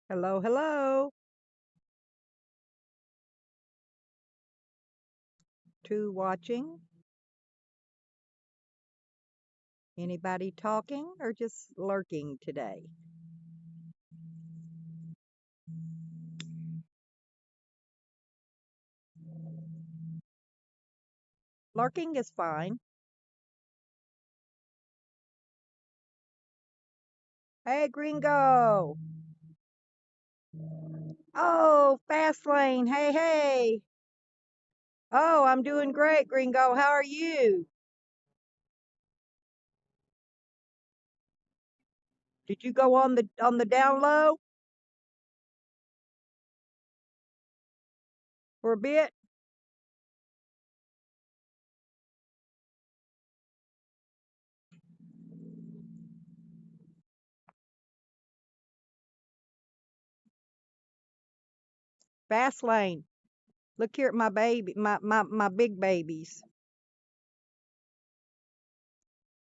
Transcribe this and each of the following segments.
Hello, hello. Two watching. Anybody talking or just lurking today? Lurking is fine. Hey, Gringo. Oh, fast lane. Hey, hey. Oh, I'm doing great, Gringo. How are you? Did you go on the down low for a bit? Fast lane. Look here at my baby, my big babies.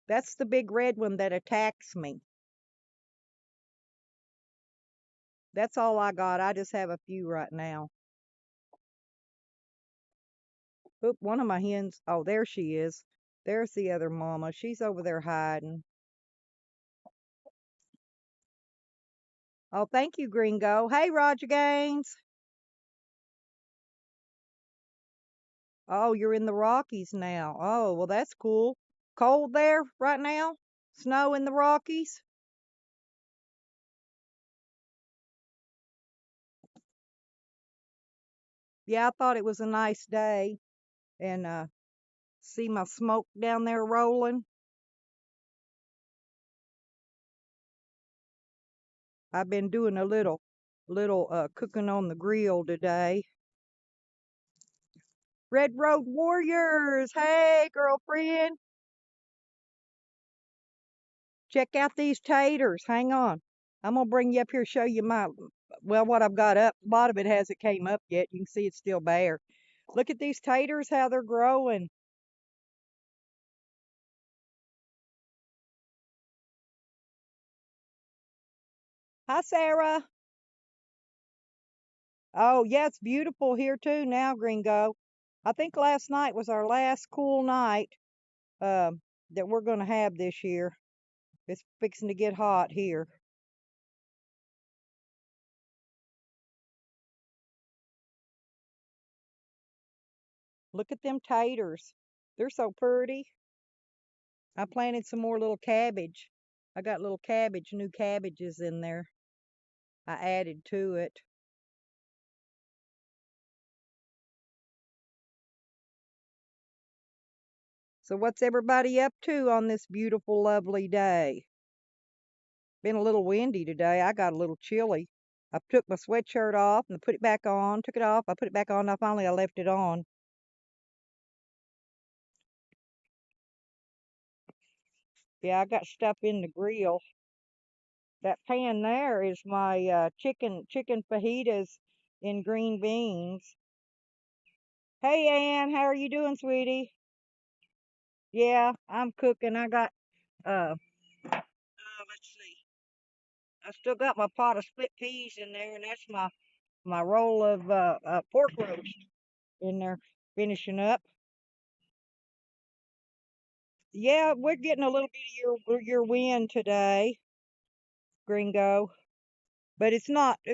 That's the big red one that attacks me. That's all I got. I just have a few right now. Oop, one of my hens. Oh, there she is. There's the other mama. She's over there hiding. Oh, thank you, Gringo. Hey, Roger Gaines. Oh, you're in the Rockies now. Oh, well, that's cool. Cold there right now? Snow in the Rockies? Yeah, I thought it was a nice day. And see my smoke down there rolling. I've been doing a little cooking on the grill today. Red Road Warriors. Hey, girlfriend. Check out these taters. Hang on. I'm gonna bring you up here, show you what I've got up. A lot of it hasn't came up yet. You can see it's still bare. Look at these taters, how they're growing. Hi, Sarah. Oh, yeah, it's beautiful here too now, Gringo. I think last night was our last cool night that we're gonna have this year. It's fixing to get hot here. Look at them taters. They're so pretty. I planted some more little cabbage. I got little new cabbages in there. I added to it. So what's everybody up to on this beautiful, lovely day? Been a little windy today. I got a little chilly. I took my sweatshirt off and put it back on. Took it off. I put it back on. Now finally I left it on. Yeah, I got stuff in the grill. That pan there is my chicken fajitas in green beans. Hey Ann, how are you doing, sweetie? Yeah, I'm cooking. I got let's see. I still got my pot of split peas in there, and that's my roll of pork roast in there, finishing up. Yeah, we're getting a little bit of your wind today, Gringo, but it's not too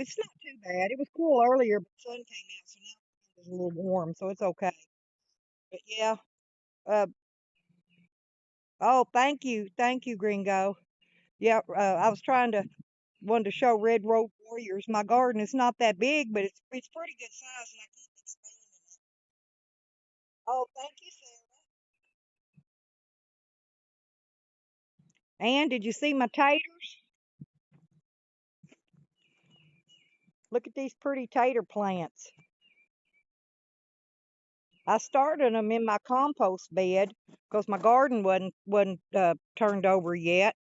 bad. It was cool earlier, but the sun came out, so now it's a little warm, so it's okay. But yeah, uh, oh, thank you, Gringo. Yeah, I was trying to wanted to show Red Road Warriors. My garden is not that big, but it's pretty good size, and I keep expanding it. Oh, thank you, Sarah. And did you see my taters? Look at these pretty tater plants. I started them in my compost bed because my garden wasn't turned over yet,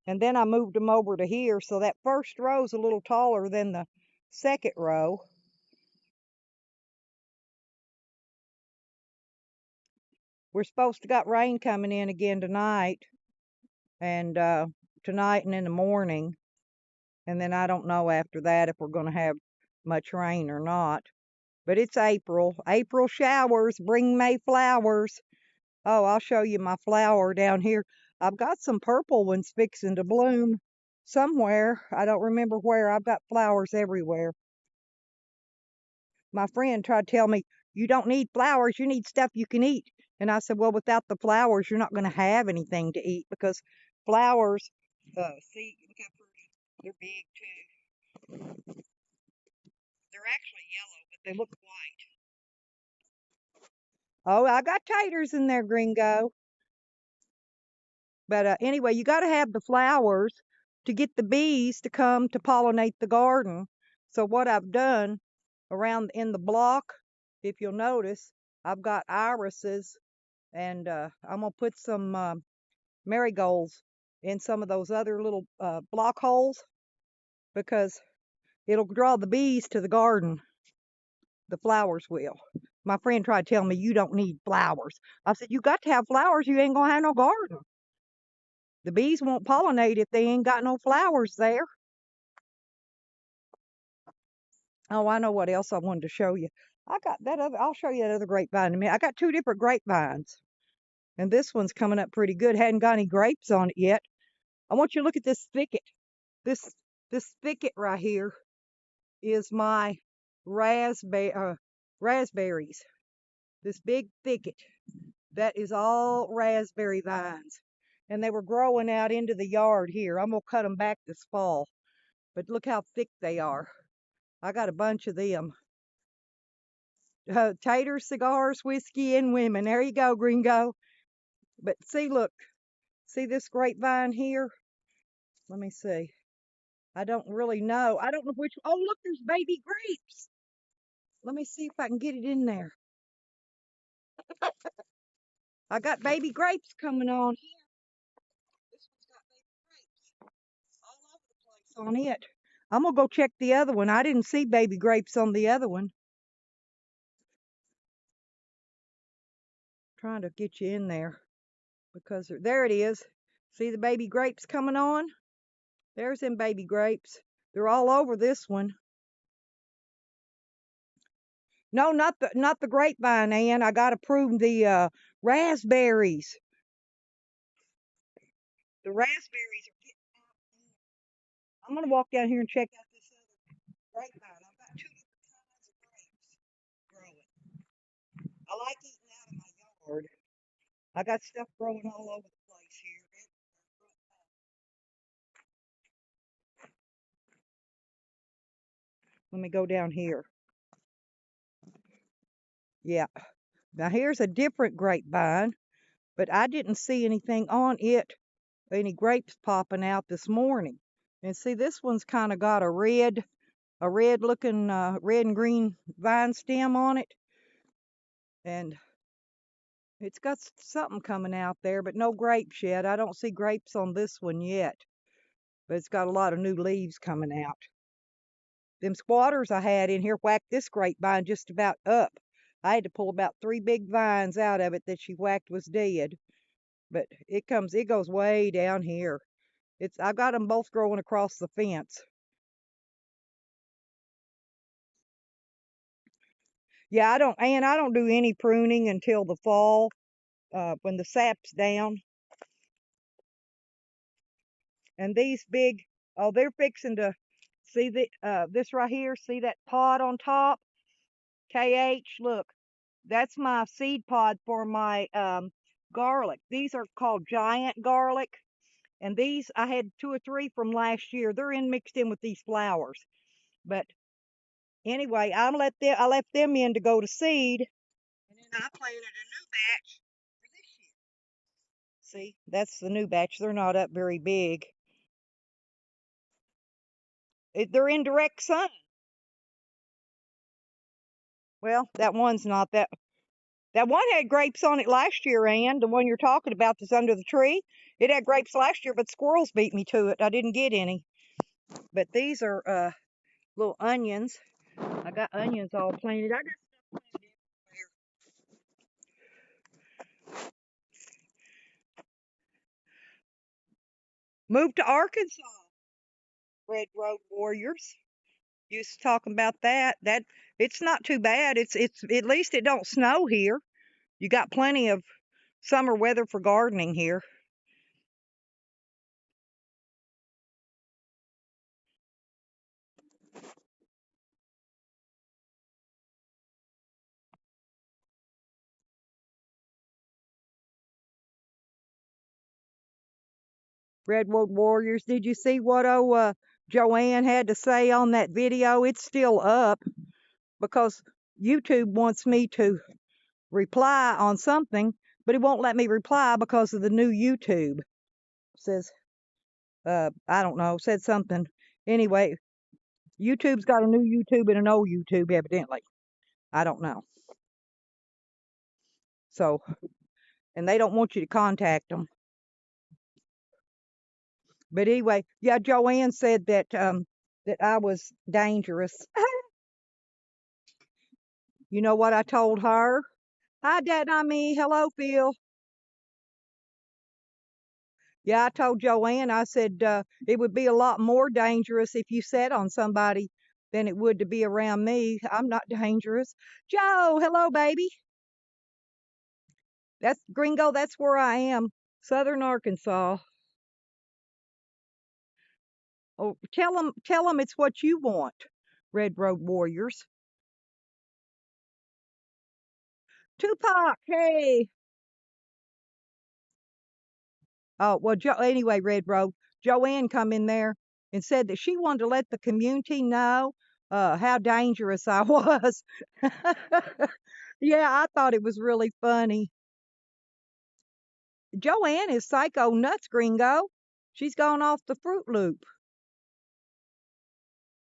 and then I moved them over to here. So that first row is a little taller than the second row. We're supposed to got rain coming in again tonight, and tonight and in the morning. And then I don't know after that if we're going to have much rain or not. But it's April. April showers bring May flowers. Oh, I'll show you my flower down here. I've got some purple ones fixing to bloom somewhere. I don't remember where. I've got flowers everywhere. My friend tried to tell me, you don't need flowers, you need stuff you can eat. And I said, well, without the flowers, you're not going to have anything to eat because flowers, see, look how pretty. They're big too. They're actually yellow, but they look white. Oh, I got taters in there, Gringo. But anyway, you got to have the flowers to get the bees to come to pollinate the garden. So what I've done around in the block, if you'll notice, I've got irises, and I'm gonna put some marigolds in some of those other little block holes because it'll draw the bees to the garden. The flowers will. My friend tried to tell me you don't need flowers. I said, you got to have flowers, you ain't gonna have no garden. The bees won't pollinate if they ain't got no flowers there. Oh, I know what else I wanted to show you. I got that other, I'll show you that other grapevine in a minute. I got two different grapevines, and this one's coming up pretty good. Hadn't got any grapes on it yet. I want you to look at this thicket. This this thicket right here is my raspberries. This big thicket, that is all raspberry vines. And they were growing out into the yard here. I'm gonna cut them back this fall. But look how thick they are. I got a bunch of them. Taters, cigars, whiskey, and women. There you go, Gringo. But see, look, see this grapevine here? Let me see. I don't really know. I don't know which. Oh, look, there's baby grapes. Let me see if I can get it in there. I got baby grapes coming on here. This one's got baby grapes all over the place on it. I'm gonna go check the other one. I didn't see baby grapes on the other one. Trying to get you in there because there it is. See the baby grapes coming on? There's them baby grapes. They're all over this one. No, not the grapevine, Ann. I gotta prune the raspberries. The raspberries are getting out. I'm gonna walk down here and check out this other grapevine. I've got two different kinds of grapes growing. I like eating out of my yard. I got stuff growing all over the place here. Let me go down here. Yeah. Now here's a different grapevine, but I didn't see anything on it, any grapes popping out this morning. And see, this one's kind of got a red looking, red and green vine stem on it. And it's got something coming out there, but no grapes yet. I don't see grapes on this one yet, but it's got a lot of new leaves coming out. Them squatters I had in here whacked this grapevine just about up. I had to pull about 3 big vines out of it that she whacked was dead. But it goes way down here. I got them both growing across the fence. Yeah, I don't do any pruning until the fall, when the sap's down. And these big, oh, they're fixing to see this right here. See that pod on top? KH, look, that's my seed pod for my garlic. These are called giant garlic. And these, I had 2 or 3 from last year. They're mixed in with these flowers. But anyway, I left them in to go to seed. And then I planted a new batch for this year. See, that's the new batch. They're not up very big. They're in direct sun. Well, that one's not that. That one had grapes on it last year, Ann. The one you're talking about that's under the tree. It had grapes last year, but squirrels beat me to it. I didn't get any. But these are little onions. I got onions all planted. I got stuff planted everywhere. Moved to Arkansas. Red Road Warriors. You was talking about that. That it's not too bad. It's at least it don't snow here. You got plenty of summer weather for gardening here. Redwood Warriors. Did you see what Joanne had to say on that video? It's still up because YouTube wants me to reply on something, but it won't let me reply because of the new YouTube. Says I don't know, said something. Anyway, YouTube's got a new YouTube and an old YouTube evidently. I don't know. So, and they don't want you to contact them. But anyway, yeah, Joanne said that that I was dangerous. You know what I told her? Hi, Dad, not me. Hello, Phil. Yeah, I told Joanne, I said it would be a lot more dangerous if you sat on somebody than it would to be around me. I'm not dangerous. Joe, hello, baby. That's Gringo. That's where I am. Southern Arkansas. Oh, tell them it's what you want. Red Road Warriors. Tupac, hey. Oh, well, anyway, Red Road, Joanne come in there and said that she wanted to let the community know how dangerous I was. Yeah, I thought it was really funny. Joanne is psycho nuts, Gringo. She's gone off the Fruit Loop.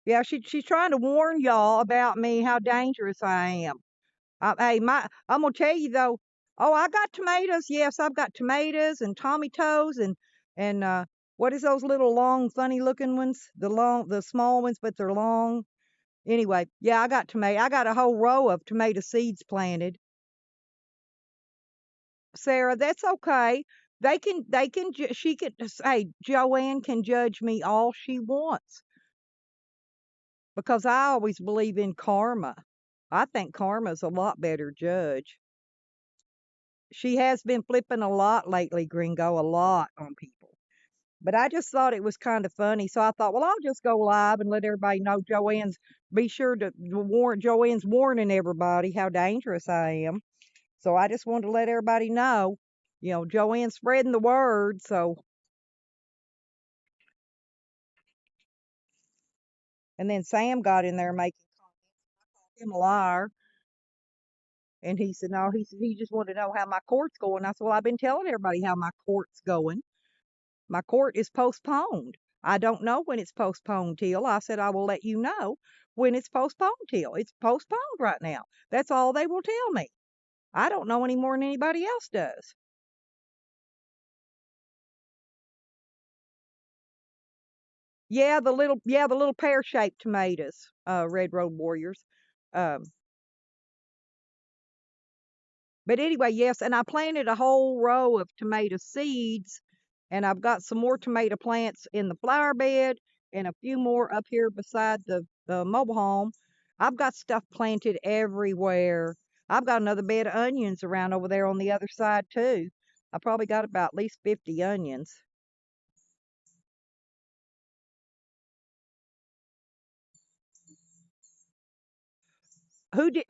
Yeah, she's trying to warn y'all about me, how dangerous I am. Hey, I'm gonna tell you though. Oh, I got tomatoes. Yes, I've got tomatoes and tomatoes and what is those little long, funny looking ones? The small ones, but they're long. Anyway, yeah, I got tomato. I got a whole row of tomato seeds planted. Sarah, that's okay. She can say Joanne can judge me all she wants because I always believe in karma. I think karma's a lot better judge. She has been flipping a lot lately, Gringo, a lot on people. But I just thought it was kind of funny. So I thought, well, I'll just go live and let everybody know be sure to warn, Joanne's warning everybody how dangerous I am. So I just wanted to let everybody know, Joanne's spreading the word. So, and then Sam got in there making him a liar. And he said, no, he said, he just wanted to know how my court's going. I said, well, I've been telling everybody how my court's going. My court is postponed. I don't know when it's postponed till. I said I will let you know when it's postponed till. It's postponed right now. That's all they will tell me. I don't know any more than anybody else does. Yeah, the little pear-shaped tomatoes, Red Road Warriors. Um, But anyway, yes, and I planted a whole row of tomato seeds, and I've got some more tomato plants in the flower bed and a few more up here beside the mobile home. I've got stuff planted everywhere. I've got another bed of onions around over there on the other side too. I probably got about at least 50 onions.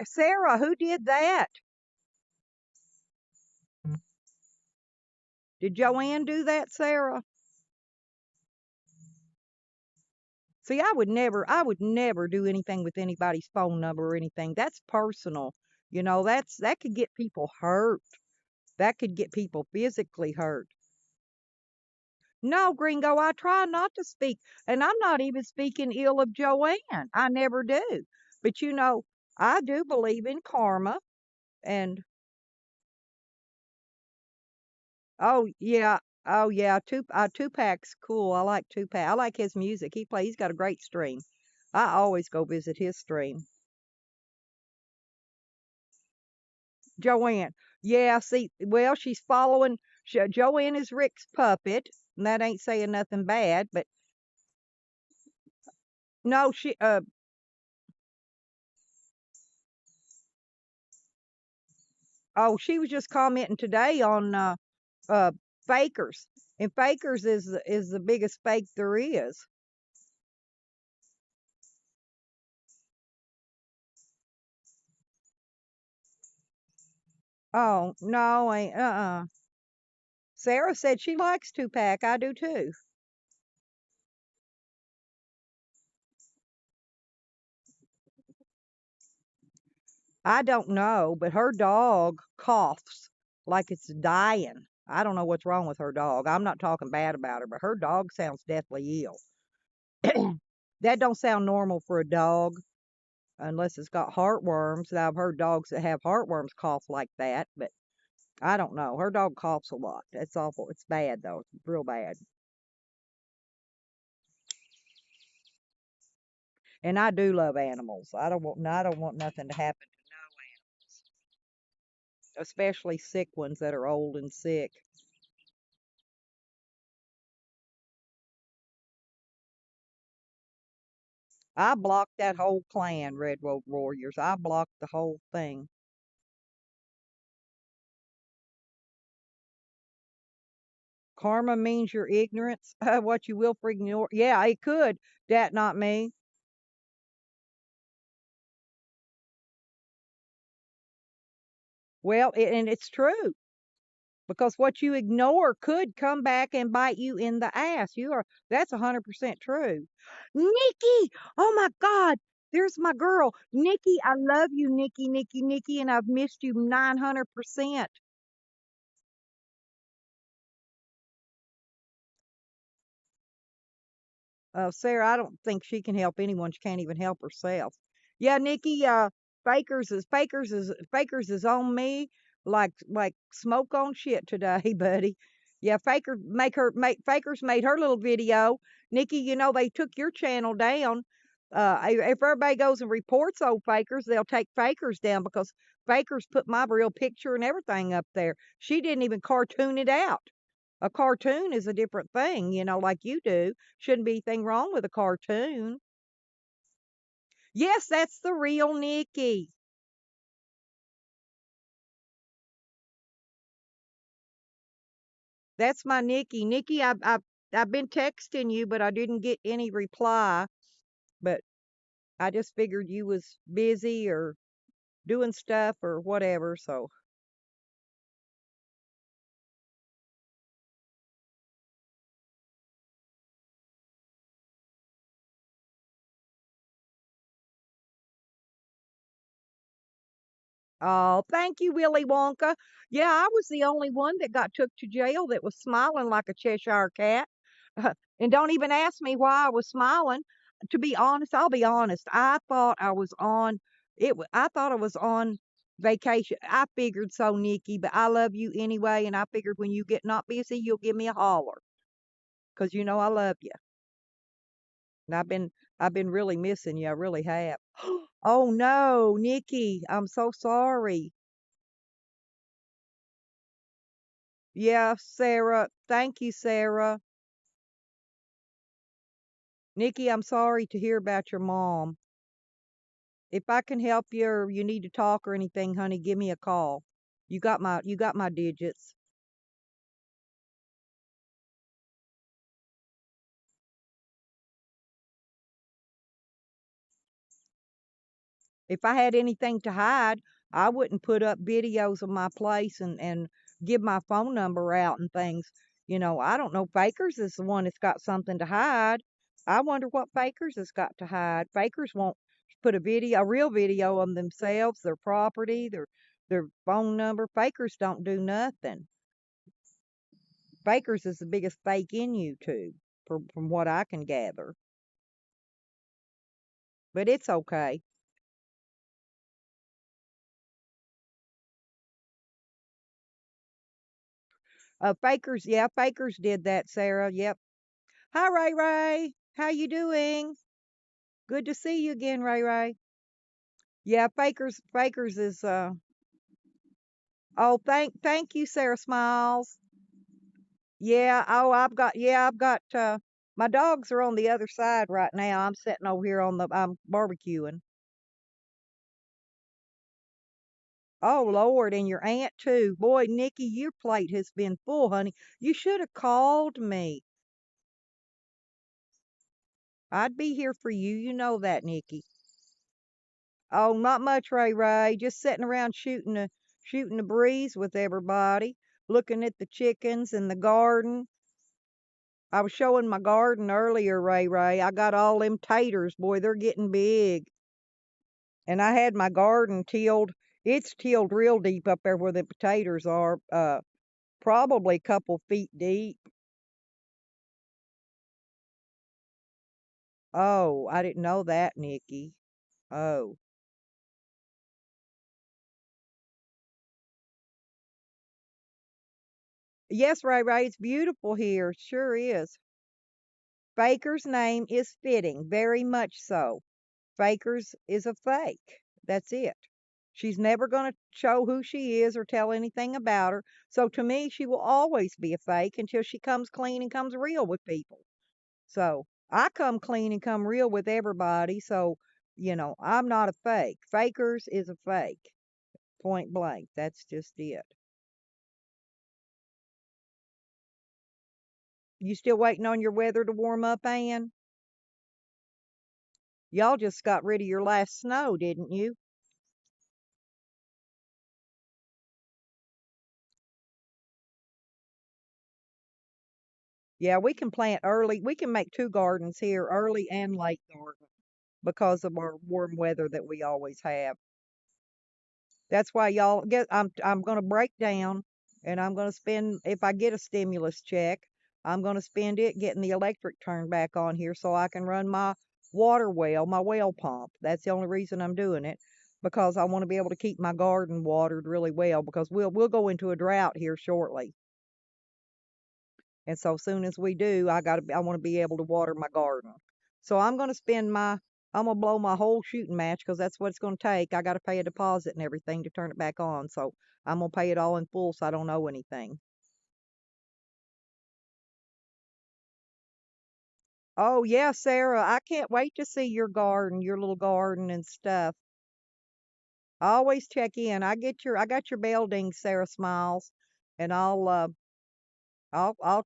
Sarah, who did that? Did Joanne do that, Sarah? See, I would never do anything with anybody's phone number or anything. That's personal. That could get people hurt. That could get people physically hurt. No, Gringo, I try not to speak, and I'm not even speaking ill of Joanne. I never do. But I do believe in karma and oh yeah, Tupac's cool. I like Tupac. I like his music. He's got a great stream. I always go visit his stream. Joanne. Yeah, see, well, she's following. Joanne is Rick's puppet, and that ain't saying nothing bad, but No, she was just commenting today on uh fakers. And fakers is the biggest fake there is. Oh, no, ain't Sarah said she likes two-pack. I do too. I don't know, but her dog coughs like it's dying. I don't know what's wrong with her dog. I'm not talking bad about her, but her dog sounds deathly ill. That don't sound normal for a dog unless it's got heartworms. I've heard dogs that have heartworms cough like that, but I don't know. Her dog coughs a lot. That's awful. It's bad though. It's real bad. And I do love animals. I don't want nothing to happen to no animals, especially sick ones that are old and sick. I blocked that whole clan, Red Road Warriors. I blocked the whole thing. Karma means your ignorance. What you will for ignore. Yeah, it could. That not me. Well, and it's true because what you ignore could come back and bite you in the ass. That's 100% true. Nikki, oh my God, there's my girl, Nikki. I love you, Nikki, Nikki, Nikki, and I've missed you 900%. Sarah, I don't think she can help anyone. She can't even help herself. Yeah, Nikki, Fakers is on me like smoke on shit today, buddy. Yeah, Fakers made her little video. Nikki, they took your channel down. If everybody goes and reports old Fakers, they'll take Fakers down because Fakers put my real picture and everything up there. She didn't even cartoon it out. A cartoon is a different thing, like you do. Shouldn't be anything wrong with a cartoon. Yes, that's the real Nikki. That's my Nikki. Nikki, I've been texting you, but I didn't get any reply. But I just figured you was busy or doing stuff or whatever. So, oh, thank you, Willy Wonka. Yeah, I was the only one that got took to jail that was smiling like a Cheshire cat. And don't even ask me why I was smiling. To be honest, I'll be honest. I thought I was on vacation. I figured so, Nikki, but I love you anyway, and I figured when you get not busy, you'll give me a holler, 'cause I love you. And I've been really missing you. I really have. Oh no, Nikki, I'm so sorry. Yeah, Sarah. Thank you, Sarah. Nikki, I'm sorry to hear about your mom. If I can help you or you need to talk or anything, honey, give me a call. You got my digits. If I had anything to hide, I wouldn't put up videos of my place and give my phone number out and things. I don't know. Fakers is the one that's got something to hide. I wonder what Fakers has got to hide. Fakers won't put a real video of themselves, their property, their phone number. Fakers don't do nothing. Fakers is the biggest fake in YouTube, from what I can gather. But it's okay. Fakers, yeah, Fakers did that, Sarah. Yep. Hi, Ray Ray. How you doing? Good to see you again, Ray Ray. Yeah, Fakers is oh, thank you, Sarah Smiles. Yeah, oh, I've got My dogs are on the other side right now. I'm sitting over here I'm barbecuing. Oh Lord, and your aunt too. Boy, Nikki, your plate has been full, honey. You should have called me. I'd be here for you. You know that, Nikki. Oh, not much, Ray Ray. Just sitting around shooting the breeze with everybody, looking at the chickens and the garden. I was showing my garden earlier, Ray Ray. I got all them taters, boy, they're getting big. And I had my garden tilled. It's tilled real deep up there where the potatoes are, probably a couple feet deep. Oh, I didn't know that, Nikki. Oh. Yes, Ray Ray, it's beautiful here. Sure is. Faker's name is fitting, very much so. Faker's is a fake. That's it. She's never going to show who she is or tell anything about her. So to me, she will always be a fake until she comes clean and comes real with people. So I come clean and come real with everybody. So, I'm not a fake. Faker's is a fake. Point blank. That's just it. You still waiting on your weather to warm up, Ann? Y'all just got rid of your last snow, didn't you? Yeah, we can plant early. We can make two gardens here, early and late garden, because of our warm weather that we always have. That's why y'all get I'm going to break down and I'm going to spend if I get a stimulus check, I'm going to spend it getting the electric turned back on here so I can run my water well, my well pump. That's the only reason I'm doing it because I want to be able to keep my garden watered really well because we'll go into a drought here shortly. And so soon as we do, I want to be able to water my garden. So I'm gonna blow my whole shooting match because that's what it's gonna take. I got to pay a deposit and everything to turn it back on. So I'm gonna pay it all in full so I don't owe anything. Oh yeah, Sarah, I can't wait to see your garden, your little garden and stuff. I always check in. I got your building, Sarah Smiles, and I'll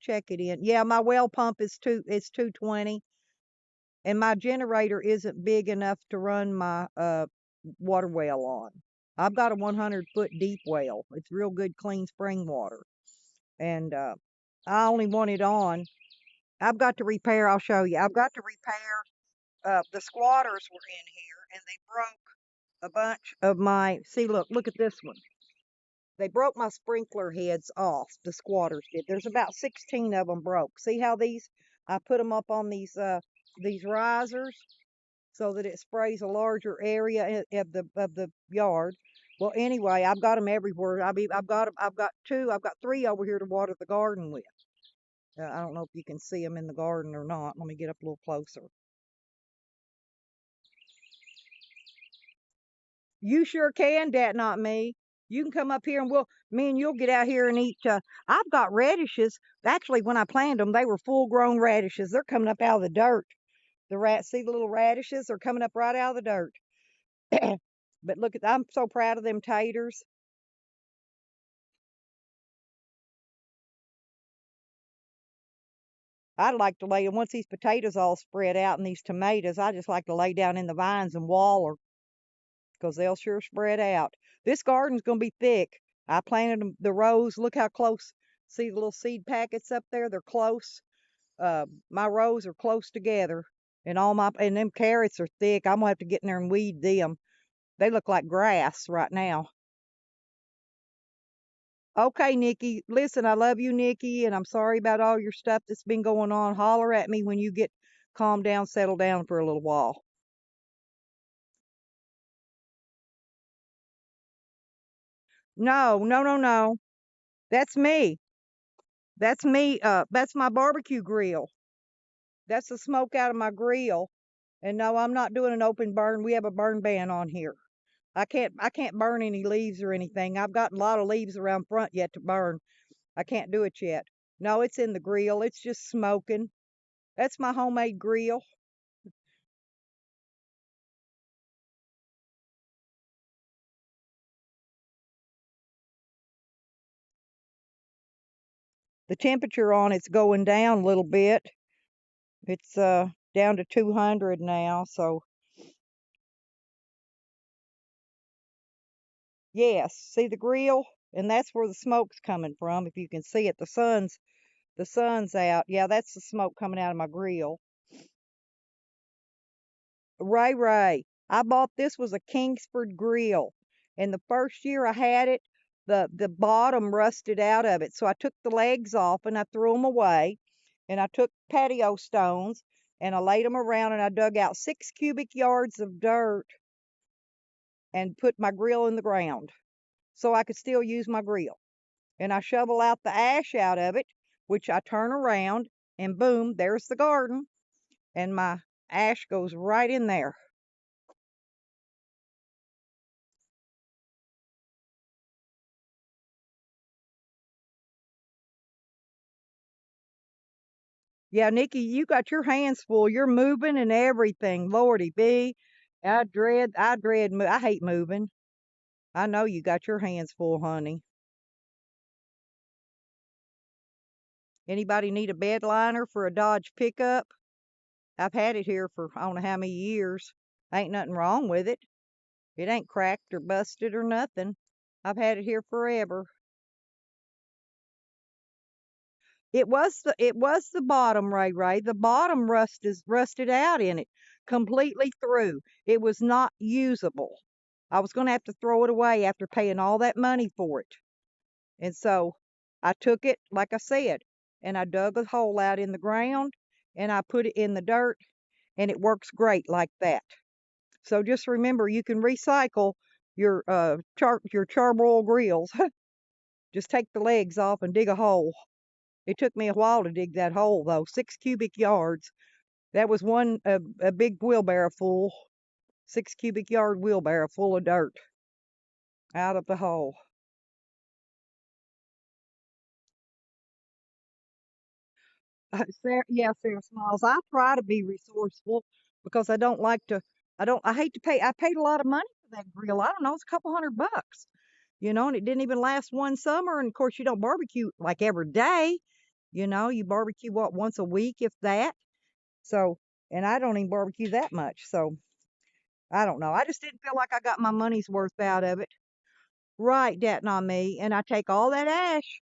check it in. Yeah, my well pump is 220 and my generator isn't big enough to run my water well on. I've got a 100-foot deep well. It's real good, clean spring water, and I only want it on. I've got to repair. I'll show you. I've got to repair. The squatters were in here, and they broke a bunch of my. See, look at this one. They broke my sprinkler heads off. The squatters did. There's about 16 of them broke. See how these? I put them up on these risers so that it sprays a larger area of the yard. Well, anyway, I've got them everywhere. I've got two. I've got three over here to water the garden with. I don't know if you can see them in the garden or not. Let me get up a little closer. You sure can, Dat, not me. You can come up here and me and you'll get out here and eat. I've got radishes. Actually, when I planted them, they were full grown radishes. They're coming up out of the dirt. See the little radishes? They're coming up right out of the dirt. But I'm so proud of them taters. I'd like to lay, once these potatoes all spread out and these tomatoes, I just like to lay down in the vines and waller because they'll sure spread out. This garden's going to be thick. I planted the rows. Look how close. See the little seed packets up there? They're close. My rows are close together, and them carrots are thick. I'm gonna have to get in there and weed them. They look like grass right now. Okay, Nikki. Listen, I love you, Nikki, and I'm sorry about all your stuff that's been going on. Holler at me when you get calmed down, settle down for a little while. No, no, no, no. That's me. That's me. That's my barbecue grill. That's the smoke out of my grill. And no, I'm not doing an open burn. We have a burn ban on here. I can't burn any leaves or anything. I've got a lot of leaves around front yet to burn. I can't do it yet. No, it's in the grill. It's just smoking. That's my homemade grill. The temperature on it's going down a little bit. It's down to 200 now, so yes, see the grill? And that's where the smoke's coming from. If you can see it, the sun's out. Yeah, that's the smoke coming out of my grill. Ray Ray, I bought this was a Kingsford grill, and the first year I had it, the bottom rusted out of it. So I took the legs off and I threw them away, and I took patio stones and I laid them around and I dug out 6 cubic yards of dirt and put my grill in the ground so I could still use my grill. And I shovel out the ash out of it, which I turn around, and boom, there's the garden, and my ash goes right in there. Yeah, Nikki, you got your hands full. You're moving and everything. Lordy B. I hate moving. I know you got your hands full, honey. Anybody need a bed liner for a Dodge pickup? I've had it here for I don't know how many years. Ain't nothing wrong with it. It ain't cracked or busted or nothing. I've had it here forever. It was the bottom, Ray Ray. The bottom rusted out in it completely through. It was not usable. I was gonna have to throw it away after paying all that money for it. And so I took it, like I said, and I dug a hole out in the ground and I put it in the dirt, and it works great like that. So just remember you can recycle your charbroil grills. Just take the legs off and dig a hole. It took me a while to dig that hole, though. 6 cubic yards. That was a big wheelbarrow full, 6 cubic yard wheelbarrow full of dirt out of the hole. Yeah, Sarah Smiles. I try to be resourceful because I don't like to. I hate to pay. I paid a lot of money for that grill. I don't know. It's a couple $100, and it didn't even last one summer. And of course, you don't barbecue like every day. You barbecue what once a week, if that. So, and I don't even barbecue that much. So I don't know. I just didn't feel like I got my money's worth out of it. Right, dat on me. And I take all that ash.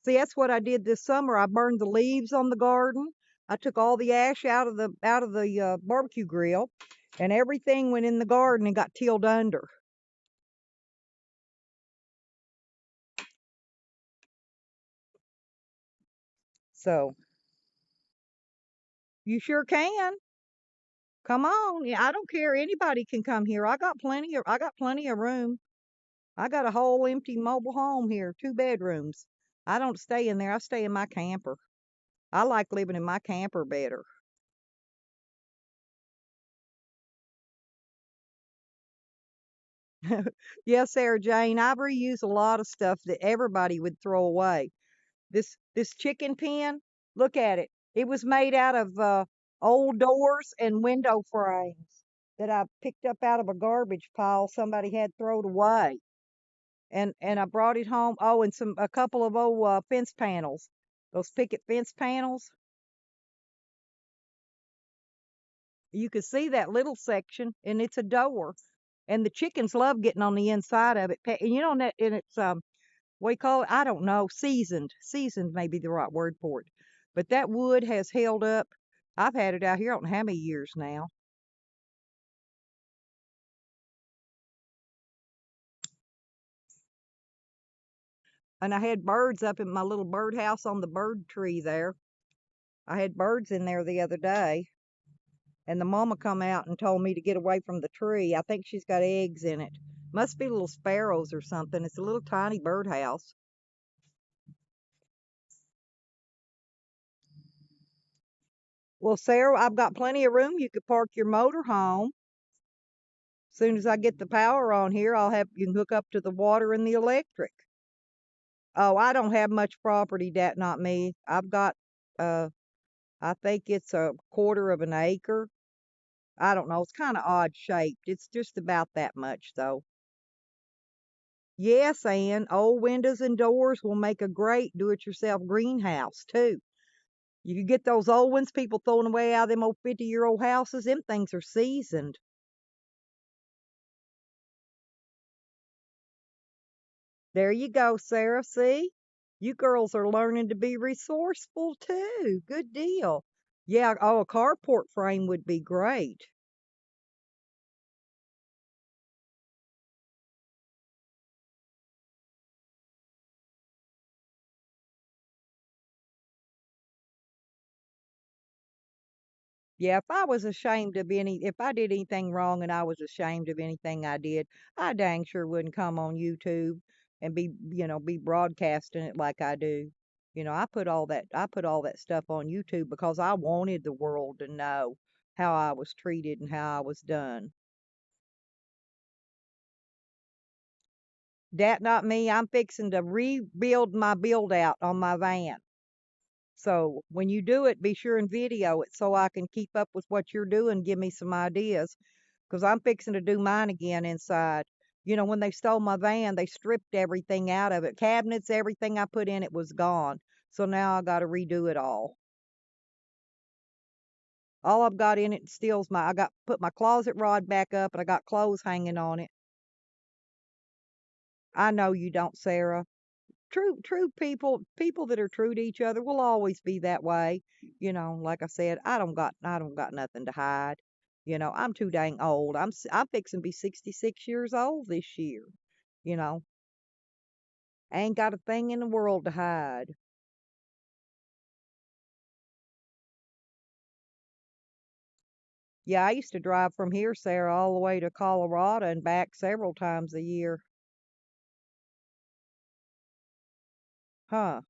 See, that's what I did this summer. I burned the leaves on the garden. I took all the ash out of the barbecue grill, and everything went in the garden and got tilled under. So you sure can. Come on. Yeah, I don't care. Anybody can come here. I got plenty of room. I got a whole empty mobile home here, 2 bedrooms. I don't stay in there. I stay in my camper. I like living in my camper better. Yes, Sarah Jane, I've reused a lot of stuff that everybody would throw away. This chicken pen, look at it. It was made out of old doors and window frames that I picked up out of a garbage pile somebody had thrown away. And I brought it home. Oh, and a couple of old fence panels. Those picket fence panels. You could see that little section, and it's a door. And the chickens love getting on the inside of it. And and it's what do you call it? I don't know. Seasoned. Seasoned may be the right word for it. But that wood has held up. I've had it out here I don't know how many years now. And I had birds up in my little birdhouse on the bird tree there. I had birds in there the other day, and the mama come out and told me to get away from the tree. I think she's got eggs in it. Must be little sparrows or something. It's a little tiny birdhouse. Well, Sarah, I've got plenty of room. You could park your motor home. Soon as I get the power on here, you can hook up to the water and the electric. Oh, I don't have much property, dat not me. I've got uh I think it's a quarter of an acre. I don't know. It's kind of odd shaped. It's just about that much, though. Yes, Ann, old windows and doors will make a great do-it-yourself greenhouse, too. You can get those old ones people throwing away out of them old 50-year-old houses. Them things are seasoned. There you go, Sarah. See? You girls are learning to be resourceful, too. Good deal. Yeah, oh, a carport frame would be great. Yeah, if I did anything wrong and I was ashamed of anything I did, I dang sure wouldn't come on YouTube and be broadcasting it like I do. I put all that stuff on YouTube because I wanted the world to know how I was treated and how I was done. That not me. I'm fixing to rebuild my build out on my van. So when you do it, be sure and video it so I can keep up with what you're doing. Give me some ideas because I'm fixing to do mine again inside. When they stole my van, they stripped everything out of it. Cabinets, everything I put in it was gone. So now I got to redo it all. All I've got in it steals I got put my closet rod back up and I got clothes hanging on it. I know you don't, Sarah. True people that are true to each other will always be that way. Like I said, I don't got nothing to hide. I'm too dang old. I'm fixing to be 66 years old this year. You know, I ain't got a thing in the world to hide. Yeah, I used to drive from here, Sarah, all the way to Colorado and back several times a year. Huh.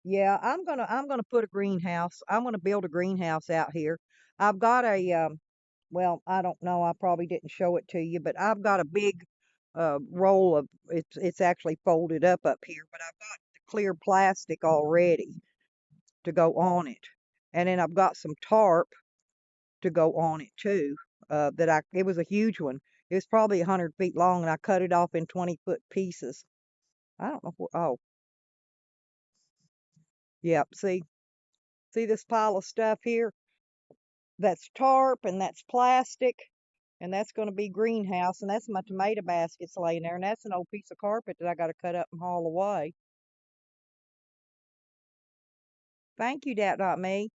Yeah, I'm gonna put a greenhouse. I'm gonna build a greenhouse out here. I've got well, I don't know, I probably didn't show it to you, but I've got a big roll of it's actually folded up here, but I've got the clear plastic already to go on it. And then I've got some tarp to go on it too. It was a huge one. It was probably 100 feet long and I cut it off in 20-foot pieces. I don't know oh, yep, see this pile of stuff here? That's tarp and that's plastic and that's going to be greenhouse and that's my tomato baskets laying there and that's an old piece of carpet that I got to cut up and haul away. Thank you, Dat Not Me.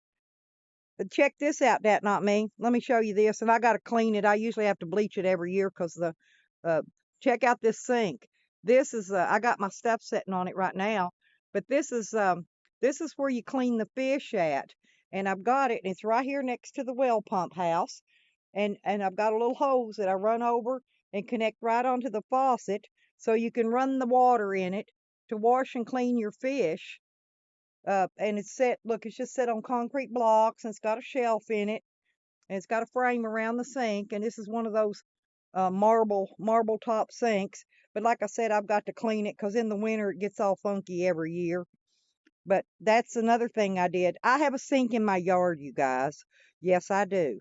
Check this out, Dat Not Me. Let me show you this and I got to clean it. I usually have to bleach it every year because uh check out this sink. This is I got my stuff sitting on it right now, but this is where you clean the fish at. And I've got it and it's right here next to the well pump house. And I've got a little hose that I run over and connect right onto the faucet so you can run the water in it to wash and clean your fish. And it's just set on concrete blocks and it's got a shelf in it and it's got a frame around the sink. And this is one of those marble top sinks. But like I said, I've got to clean it because in the winter it gets all funky every year. But that's another thing I did. I have a sink in my yard, you guys. Yes, I do.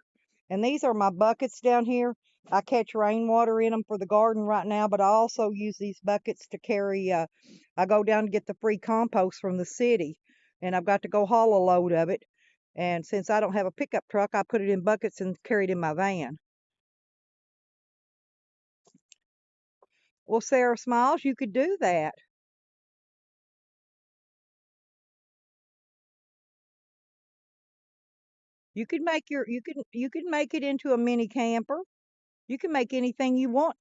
And these are my buckets down here. I catch rainwater in them for the garden right now, but I also use these buckets to carry. I go down to get the free compost from the city, and I've got to go haul a load of it. And since I don't have a pickup truck, I put it in buckets and carry it in my van. Well, Sarah Smiles, you could do that. You could make it into a mini camper. You can make anything you want.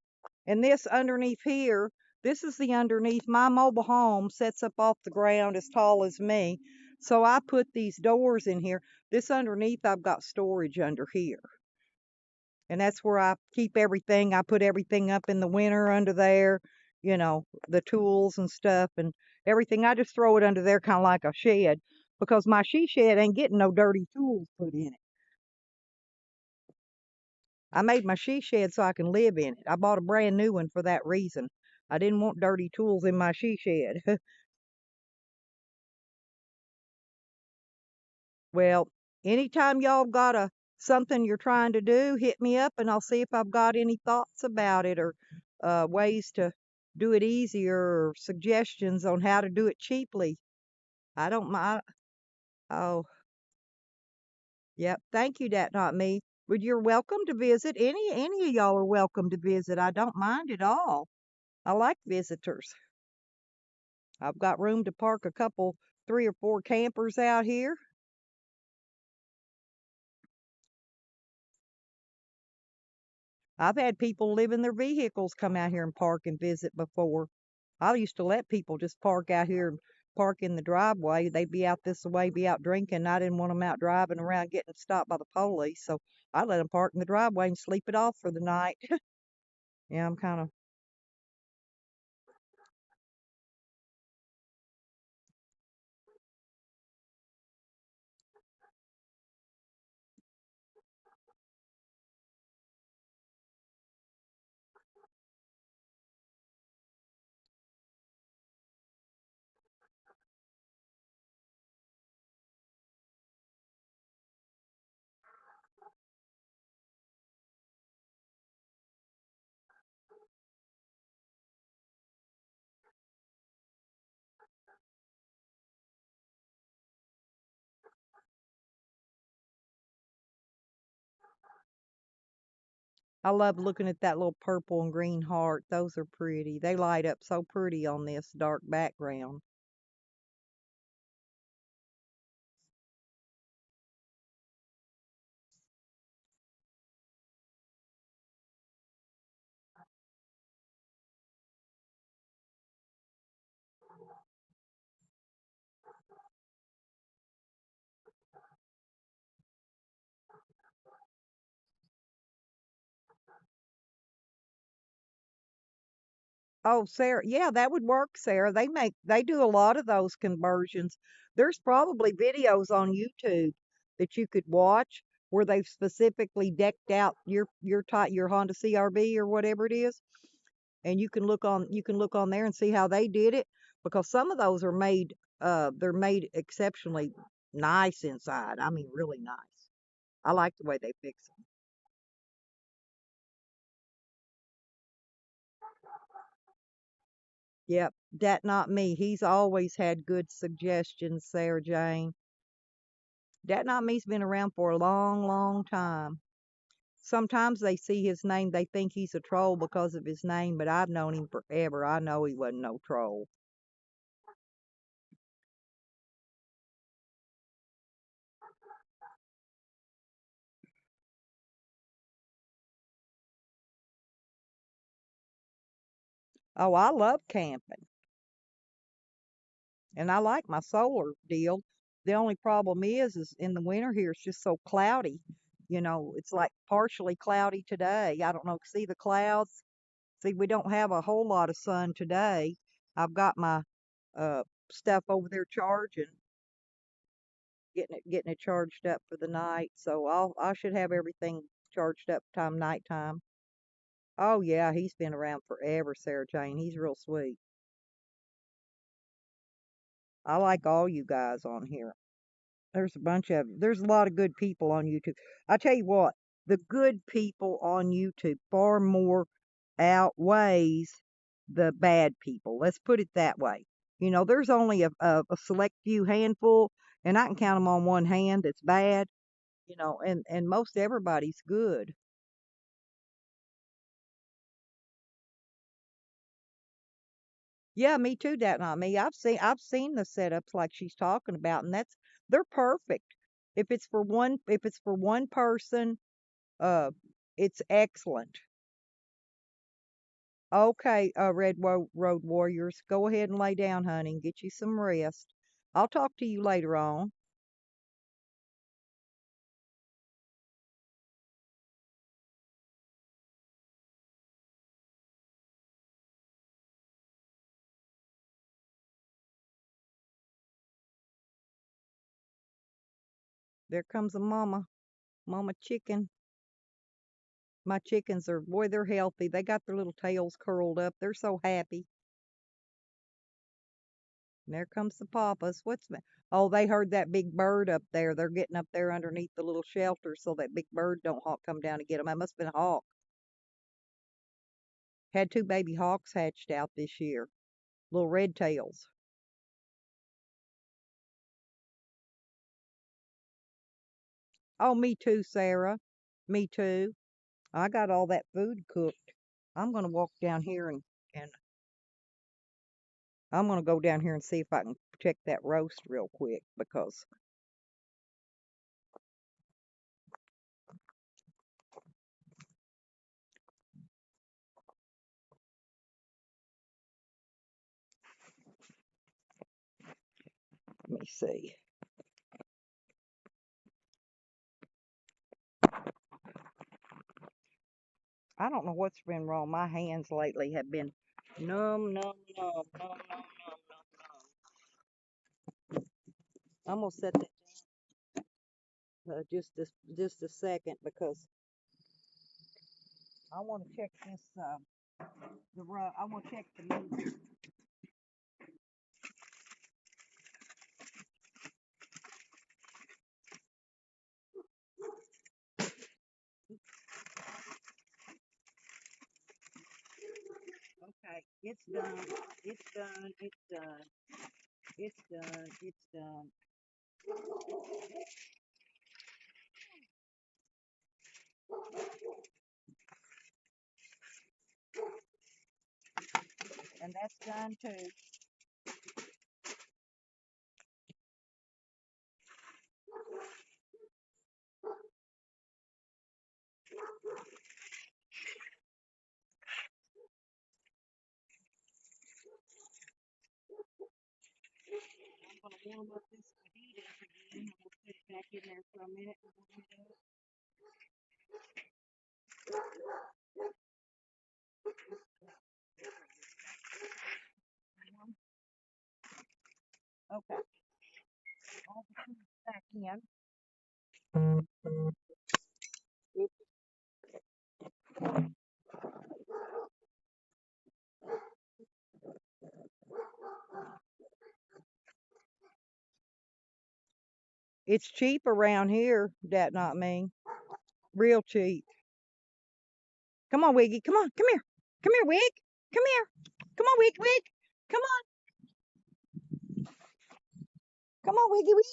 And this underneath here, this is the underneath. My mobile home sets up off the ground as tall as me. So I put these doors in here. This underneath, I've got storage under here. And that's where I keep everything. I put everything up in the winter under there, the tools and stuff and everything. I just throw it under there kind of like a shed because my she shed ain't getting no dirty tools put in it. I made my she shed so I can live in it. I bought a brand new one for that reason. I didn't want dirty tools in my she shed. Well, anytime y'all got a something you're trying to do, hit me up and I'll see if I've got any thoughts about it or ways to do it easier or suggestions on how to do it cheaply. I don't mind. Oh, yep. Thank you, that not me. But you're welcome to visit. Any of y'all are welcome to visit. I don't mind at all. I like visitors. I've got room to park a couple, 3 or 4 campers out here. I've had people live in their vehicles come out here and park and visit before. I used to let people just park out here and park in the driveway. They'd be out this way, be out drinking. I didn't want them out driving around getting stopped by the police, so I let them park in the driveway and sleep it off for the night. Yeah, I'm kind of. I love looking at that little purple and green heart. Those are pretty. They light up so pretty on this dark background. Oh, Sarah, yeah, that would work, Sarah. They do a lot of those conversions. There's probably videos on YouTube that you could watch where they've specifically decked out your Honda CRV or whatever it is, and you can look on there and see how they did it because some of those are made they're made exceptionally nice inside. I mean, really nice. I like the way they fix them. Yep, that not me. He's always had good suggestions, Sarah Jane. Dat Not Me's been around for a long, long time. Sometimes they see his name, they think he's a troll because of his name, but I've known him forever. I know he wasn't no troll. Oh, I love camping, and I like my solar deal. The only problem is in the winter here, it's just so cloudy. It's like partially cloudy today. I don't know. See the clouds? See, we don't have a whole lot of sun today. I've got my uh stuff over there charging, getting it charged up for the night. So I should have everything charged up time nighttime. Oh yeah, he's been around forever, Sarah Jane. He's real sweet. I like all you guys on here. There's a lot of good people on YouTube. I tell you what, the good people on YouTube far more outweighs the bad people. Let's put it that way. There's only a select few handful, and I can count them on one hand that's bad, and most everybody's good. Yeah, me too, that not me. I've seen the setups like she's talking about, and they're perfect. If it's for one person, uh it's excellent. Okay, Road Warriors, go ahead and lay down, honey, and get you some rest. I'll talk to you later on. There comes a mama chicken. My chickens are, boy, they're healthy. They got their little tails curled up. They're so happy. And there comes the papas. What's that? Oh, they heard that big bird up there. They're getting up there underneath the little shelter so that big bird don't come down and get them. That must have been a hawk. Had two baby hawks hatched out this year. Little red tails. Oh, me too, Sarah. Me too. I got all that food cooked. I'm gonna walk down here and I'm gonna go down here and see if I can check that roast real quick because let me see. I don't know what's been wrong. My hands lately have been numb, numb, numb, numb, numb, numb, numb. I'm gonna set that just a second because I want to check this I want to check the meat. Okay, it's done. It's done. It's done. It's done. It's done. And that's done too. I'm gonna warm up this fajitas again. I'm gonna put it back in there for a minute. Okay, all the food back in. Oops. It's cheap around here. That not me. Real cheap. Come on, Wiggy. Come on. Come here. Come here, Wig. Come here. Come on, Wig. Wig. Come on. Come on, Wiggy. Wig.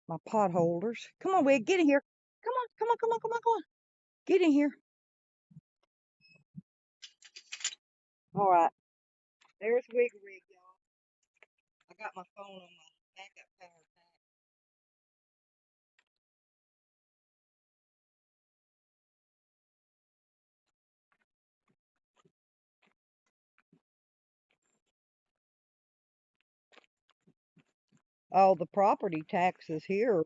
My pot holders. Come on, Wig. Get in here. Come on. Come on. Come on. Come on. Come on. Get in here. All right. There's Wig Wig, y'all. I got my phone on my backup power pack. Oh, the property taxes here are really low.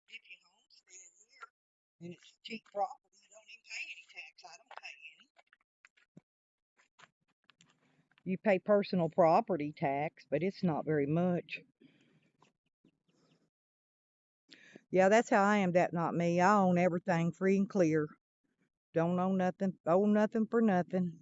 If you homestead here and it's cheap property, you don't even pay any tax. I don't pay any. You pay personal property tax, but it's not very much. Yeah, that's how I am. That not me. I own everything free and clear. Don't own nothing. Owe nothing for nothing.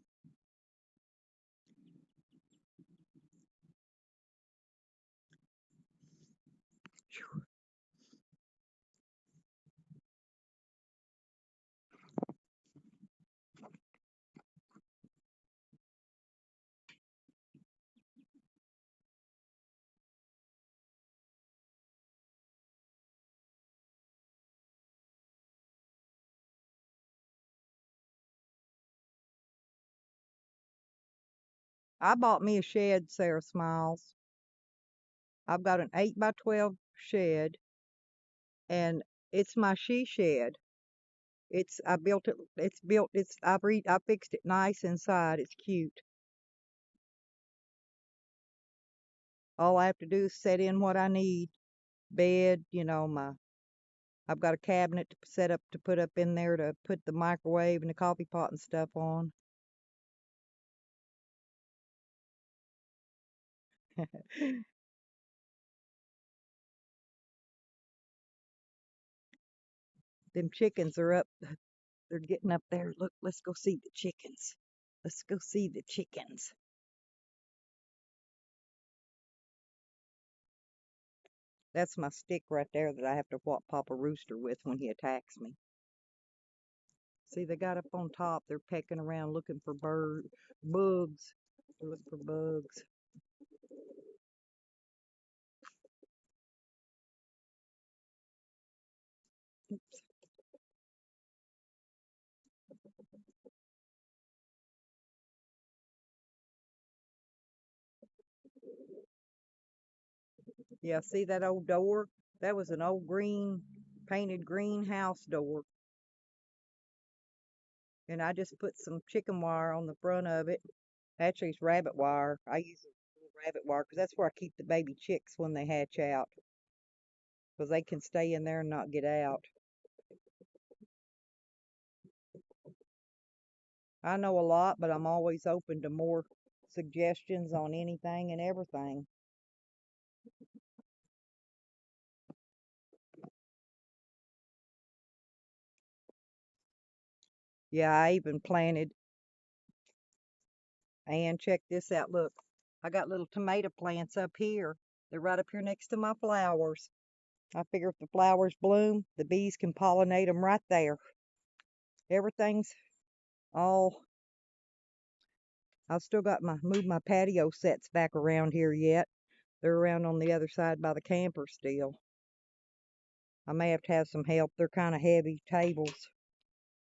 I bought me a shed, Sarah Smiles. I've got an 8 by 12 shed, and it's my she shed. I built it. It's built. I fixed it nice inside. It's cute. All I have to do is set in what I need. Bed, I've got a cabinet to set up to put up in there to put the microwave and the coffee pot and stuff on. Them chickens are up. They're getting up there. Look, let's go see the chickens. Let's go see the chickens. That's my stick right there that I have to whop Papa Rooster with when he attacks me. See, they got up on top. They're pecking around looking for bugs. They're looking for bugs. Yeah, see that old door? That was an old painted greenhouse door. And I just put some chicken wire on the front of it. Actually, it's rabbit wire. I use a rabbit wire because that's where I keep the baby chicks when they hatch out. Because they can stay in there and not get out. I know a lot, but I'm always open to more suggestions on anything and everything. Yeah, I even planted, and check this out. Look, I got little tomato plants up here. They're right up here next to my flowers. I figure if the flowers bloom, the bees can pollinate them right there. Everything's all, I've still got moved my patio sets back around here yet. They're around on the other side by the camper still. I may have to have some help. They're kind of heavy tables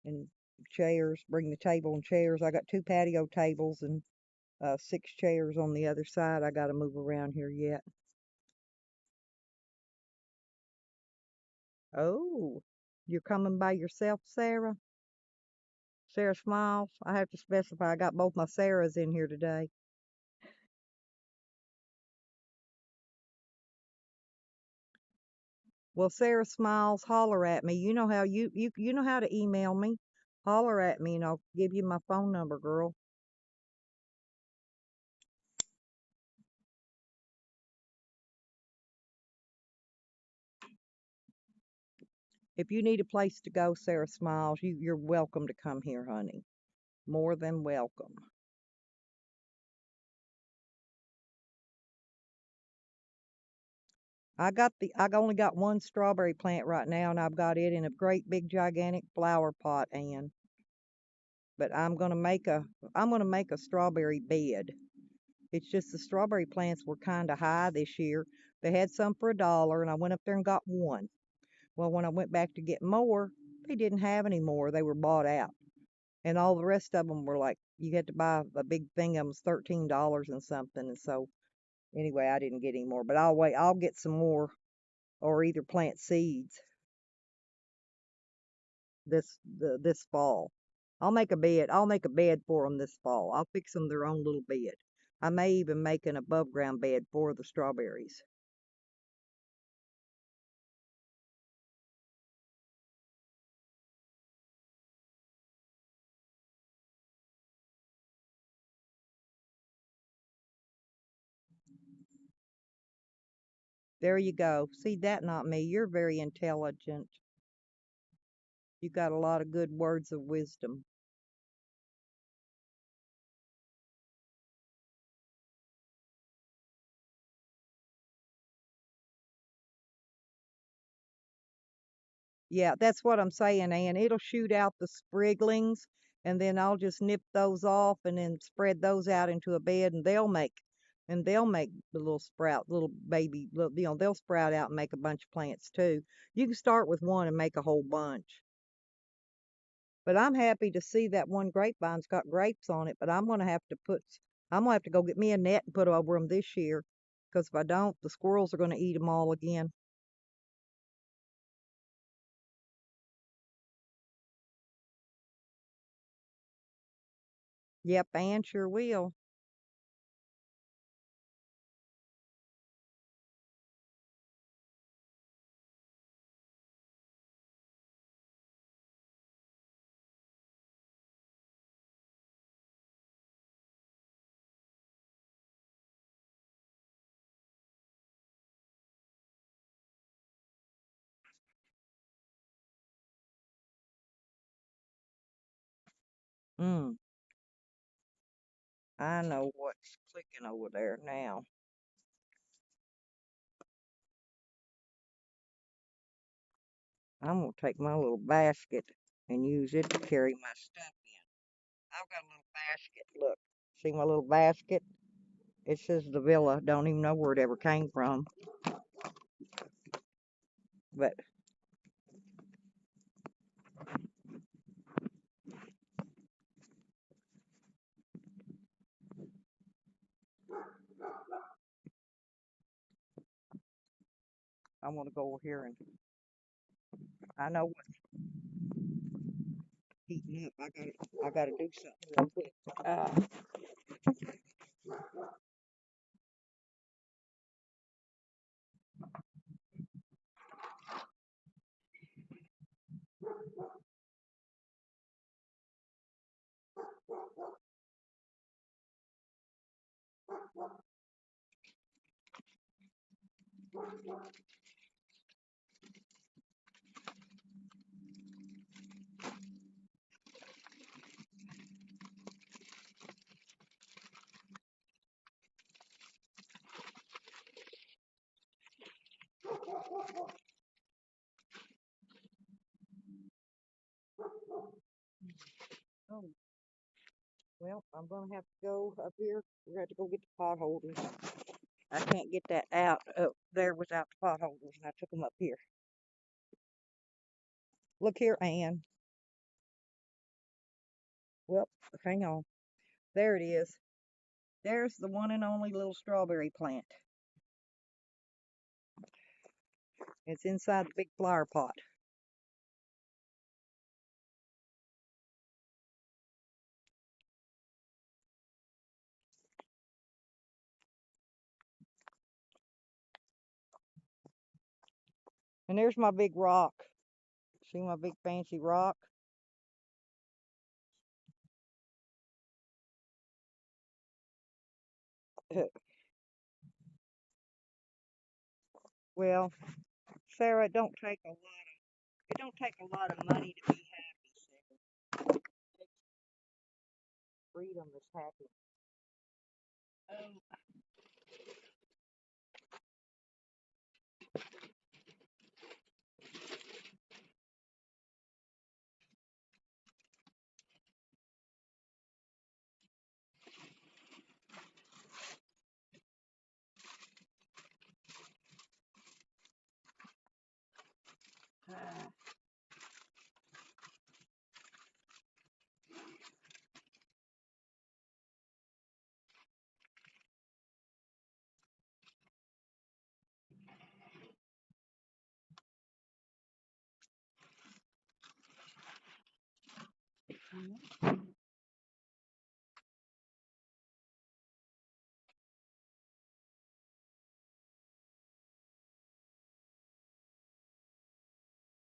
and chairs. Bring the table and chairs. I got 2 patio tables and 6 chairs on the other side. I got to move around here yet. Oh, you're coming by yourself, Sarah? Sarah Smiles. I have to specify I got both my Sarahs in here today. Well, Sarah Smiles, holler at me. You know how you know how to email me. Holler at me and I'll give you my phone number, girl. If you need a place to go, Sarah Smiles, you're welcome to come here, honey. More than welcome. I only got one strawberry plant right now, and I've got it in a great big gigantic flower pot, Ann. But I'm gonna make a strawberry bed. It's just the strawberry plants were kind of high this year. They had some for $1, and I went up there and got one. Well, when I went back to get more, they didn't have any more. They were bought out, and all the rest of them were like you had to buy a big thing of them was $13 and something. And so anyway, I didn't get any more. But I'll wait. I'll get some more, or either plant seeds this fall. I'll make a bed. I'll make a bed for them this fall. I'll fix them their own little bed. I may even make an above ground bed for the strawberries. There you go. See that? Not me. You're very intelligent. You got a lot of good words of wisdom. Yeah, that's what I'm saying, Ann. It'll shoot out the spriglings, and then I'll just nip those off and then spread those out into a bed, and they'll make the little sprout, little baby, they'll sprout out and make a bunch of plants too. You can start with one and make a whole bunch. But I'm happy to see that one grapevine's got grapes on it, but I'm gonna have to go get me a net and put over them this year, because if I don't, the squirrels are gonna eat them all again. Yep, Ann sure will. Mm, I know what's clicking over there now. I'm going to take my little basket and use it to carry my stuff in. I've got a little basket. Look, see my little basket? It says the Villa. Don't even know where it ever came from. But I'm going to go over here and I know what's heating up. I gotta do something real quick. Oh, well, I'm gonna have to go up here. We're gonna have to go get the pot holders. I can't get that out up there without the pot holders, and I took them up here. Look here, Ann. Well, hang on. There it is. There's the one and only little strawberry plant. It's inside the big flower pot. And there's my big rock. See my big fancy rock? Well, Sarah, it don't take a lot of money to be happy, Sarah. Freedom is happy. Oh,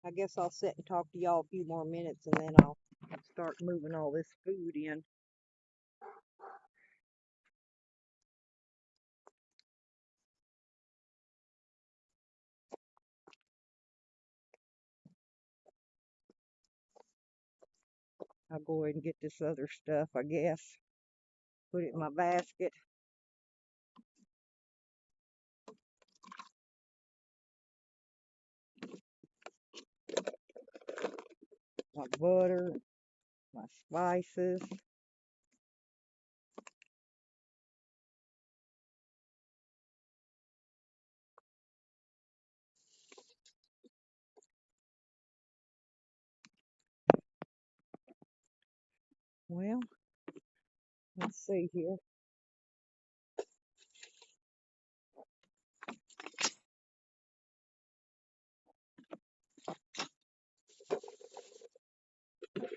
I guess I'll sit and talk to y'all a few more minutes and then I'll start moving all this food in. I'll go ahead and get this other stuff, I guess. Put it in my basket. My butter, my spices. Well, let's see here.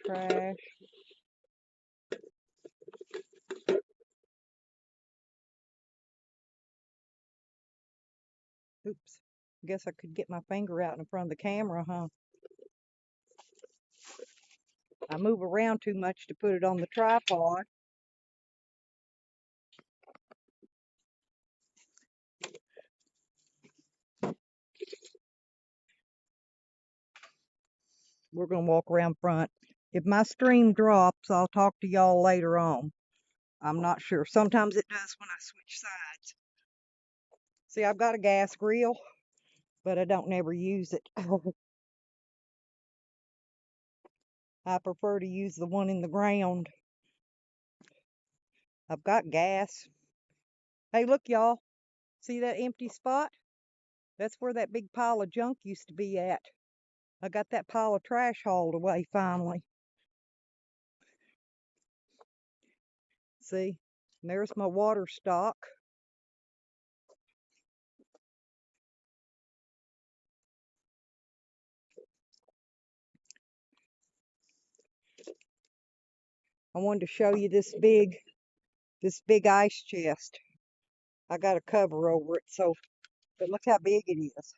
Trash. Oops. Guess I could get my finger out in front of the camera, huh? I move around too much to put it on the tripod. We're going to walk around front. If my stream drops, I'll talk to y'all later on. I'm not sure. Sometimes it does when I switch sides. See, I've got a gas grill, but I don't never use it. I prefer to use the one in the ground. I've got gas. Hey, look, y'all. See that empty spot? That's where that big pile of junk used to be at. I got that pile of trash hauled away finally. See? And there's my water stock. I wanted to show you this big ice chest. I got a cover over it, so, but look how big it is.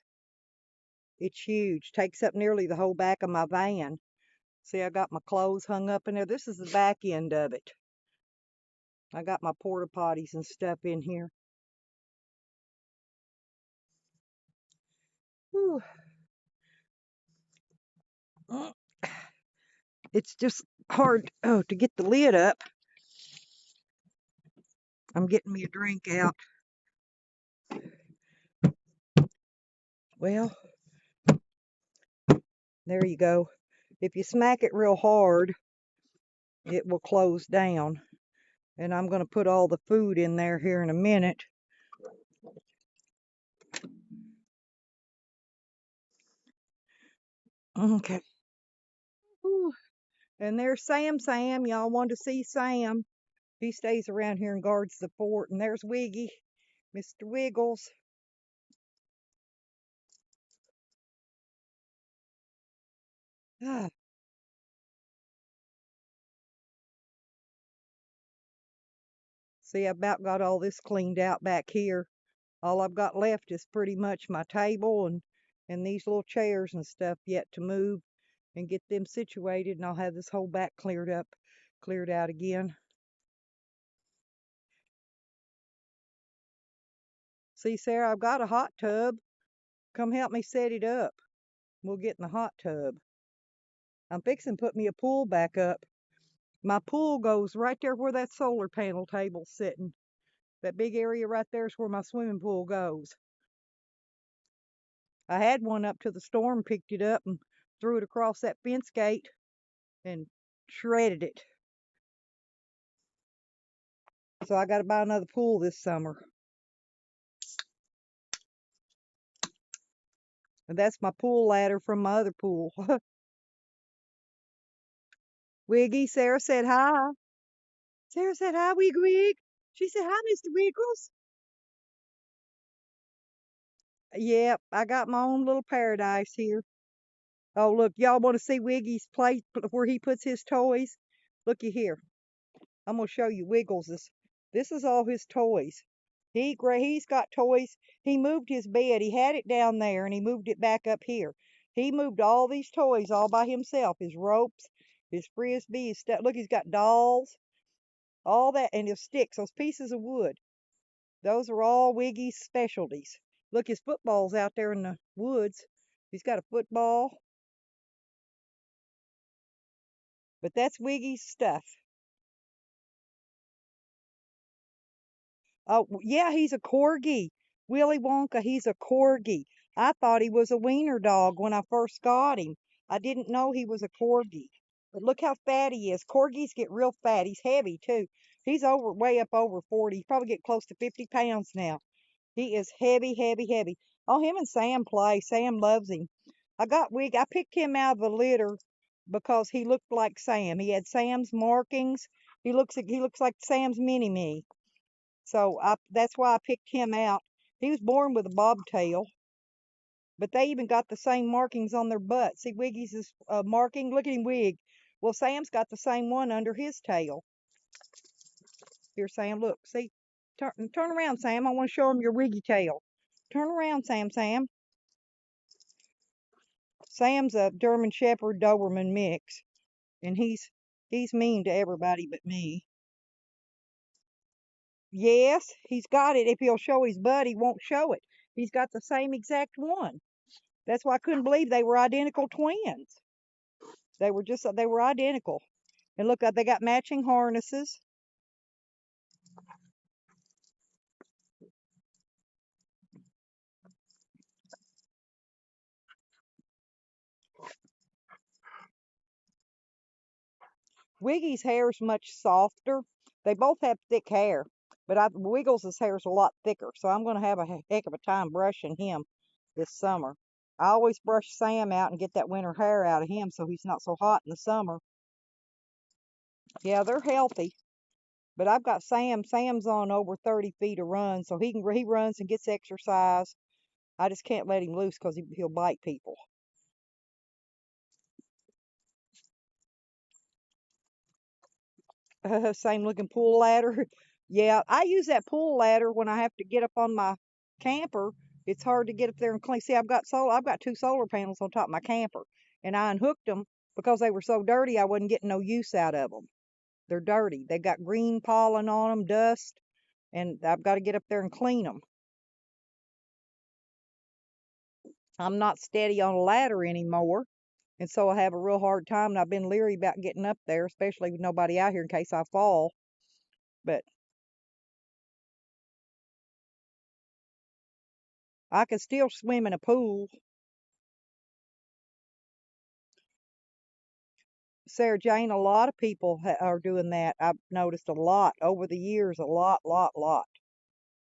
It's huge. Takes up nearly the whole back of my van. See, I got my clothes hung up in there. This is the back end of it. I got my porta potties and stuff in here. Whew. It's just hard to get the lid up. I'm getting me a drink out. Well, there you go. If you smack it real hard, it will close down. And I'm going to put all the food in there here in a minute. Okay. Whew. And there's Sam. Y'all want to see Sam? He stays around here and guards the fort. And there's Wiggy, Mr. Wiggles. Ah, see, I about got all this cleaned out back here. All I've got left is pretty much my table and these little chairs and stuff yet to move and get them situated, and I'll have this whole back cleared out again. See, Sarah, I've got a hot tub. Come help me set it up. We'll get in the hot tub. I'm fixing to put me a pool back up. My pool goes right there where that solar panel table's sitting. That big area right there is where my swimming pool goes. I had one up to the storm, picked it up and threw it across that fence gate and shredded it. So I got to buy another pool this summer. And that's my pool ladder from my other pool. Wiggy, Sarah said hi. Sarah said hi, Wig Wig. She said hi, Mr. Wiggles. Yep, I got my own little paradise here. Oh, look, y'all want to see Wiggy's place where he puts his toys? Looky here. I'm gonna show you Wiggles. This is all his toys. He's got toys. He moved his bed. He had it down there and he moved it back up here. He moved all these toys all by himself. His ropes, his frisbee, his stuff. Look, he's got dolls, all that, and his sticks, those pieces of wood. Those are all Wiggy's specialties. Look, his football's out there in the woods. He's got a football, but that's Wiggy's stuff. Oh, yeah, he's a corgi. Willy Wonka, he's a corgi. I thought he was a wiener dog when I first got him. I didn't know he was a corgi. But look how fat he is. Corgis get real fat. He's heavy too. He's way up over 40. He's probably get close to 50 pounds now. He is heavy, heavy, heavy. Oh, him and Sam play. Sam loves him. I picked him out of the litter because he looked like Sam. He had Sam's markings. He looks like Sam's mini me. So that's why I picked him out. He was born with a bobtail, but they even got the same markings on their butt. See, Wiggy's is marking. Look at him, Wig. Well, Sam's got the same one under his tail. Here, Sam, look. See, turn around, Sam. I want to show him your Wiggy tail. Turn around, Sam. Sam's a German Shepherd Doberman mix, and he's mean to everybody but me. Yes, he's got it. If he'll show his butt, he won't show it. He's got the same exact one. That's why I couldn't believe they were identical twins. They were identical. And look, they got matching harnesses. Wiggy's hair is much softer. They both have thick hair, but Wiggles' hair is a lot thicker, so I'm going to have a heck of a time brushing him this summer. I always brush Sam out and get that winter hair out of him so he's not so hot in the summer. Yeah, they're healthy, but I've got Sam. Sam's on over 30 feet of run, so he runs and gets exercise. I just can't let him loose because he'll bite people. Same looking pool ladder. Yeah, I use that pool ladder when I have to get up on my camper. It's hard to get up there and clean. See, I've got two solar panels on top of my camper, and I unhooked them because they were so dirty. I wasn't getting no use out of them. They're dirty. They got green pollen on them, dust, and I've got to get up there and clean them. I'm not steady on a ladder anymore, and so I have a real hard time. And I've been leery about getting up there, especially with nobody out here in case I fall. But I can still swim in a pool. Sarah Jane, a lot of people are doing that. I've noticed a lot over the years, a lot,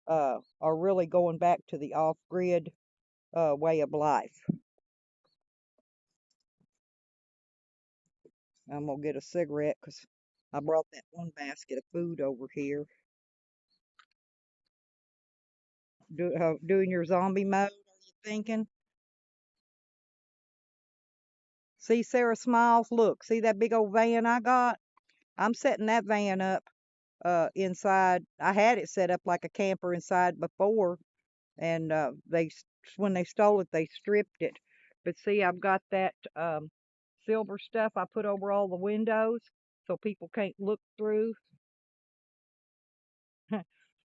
are really going back to the off-grid way of life. I'm gonna get a cigarette because I brought that one basket of food over here. Doing your zombie mode, are you thinking? See, Sarah smiles. Look, see that big old van I got? I'm setting that van up inside. I had it set up like a camper inside before, and when they stole it, they stripped it. But see, I've got that silver stuff I put over all the windows so people can't look through.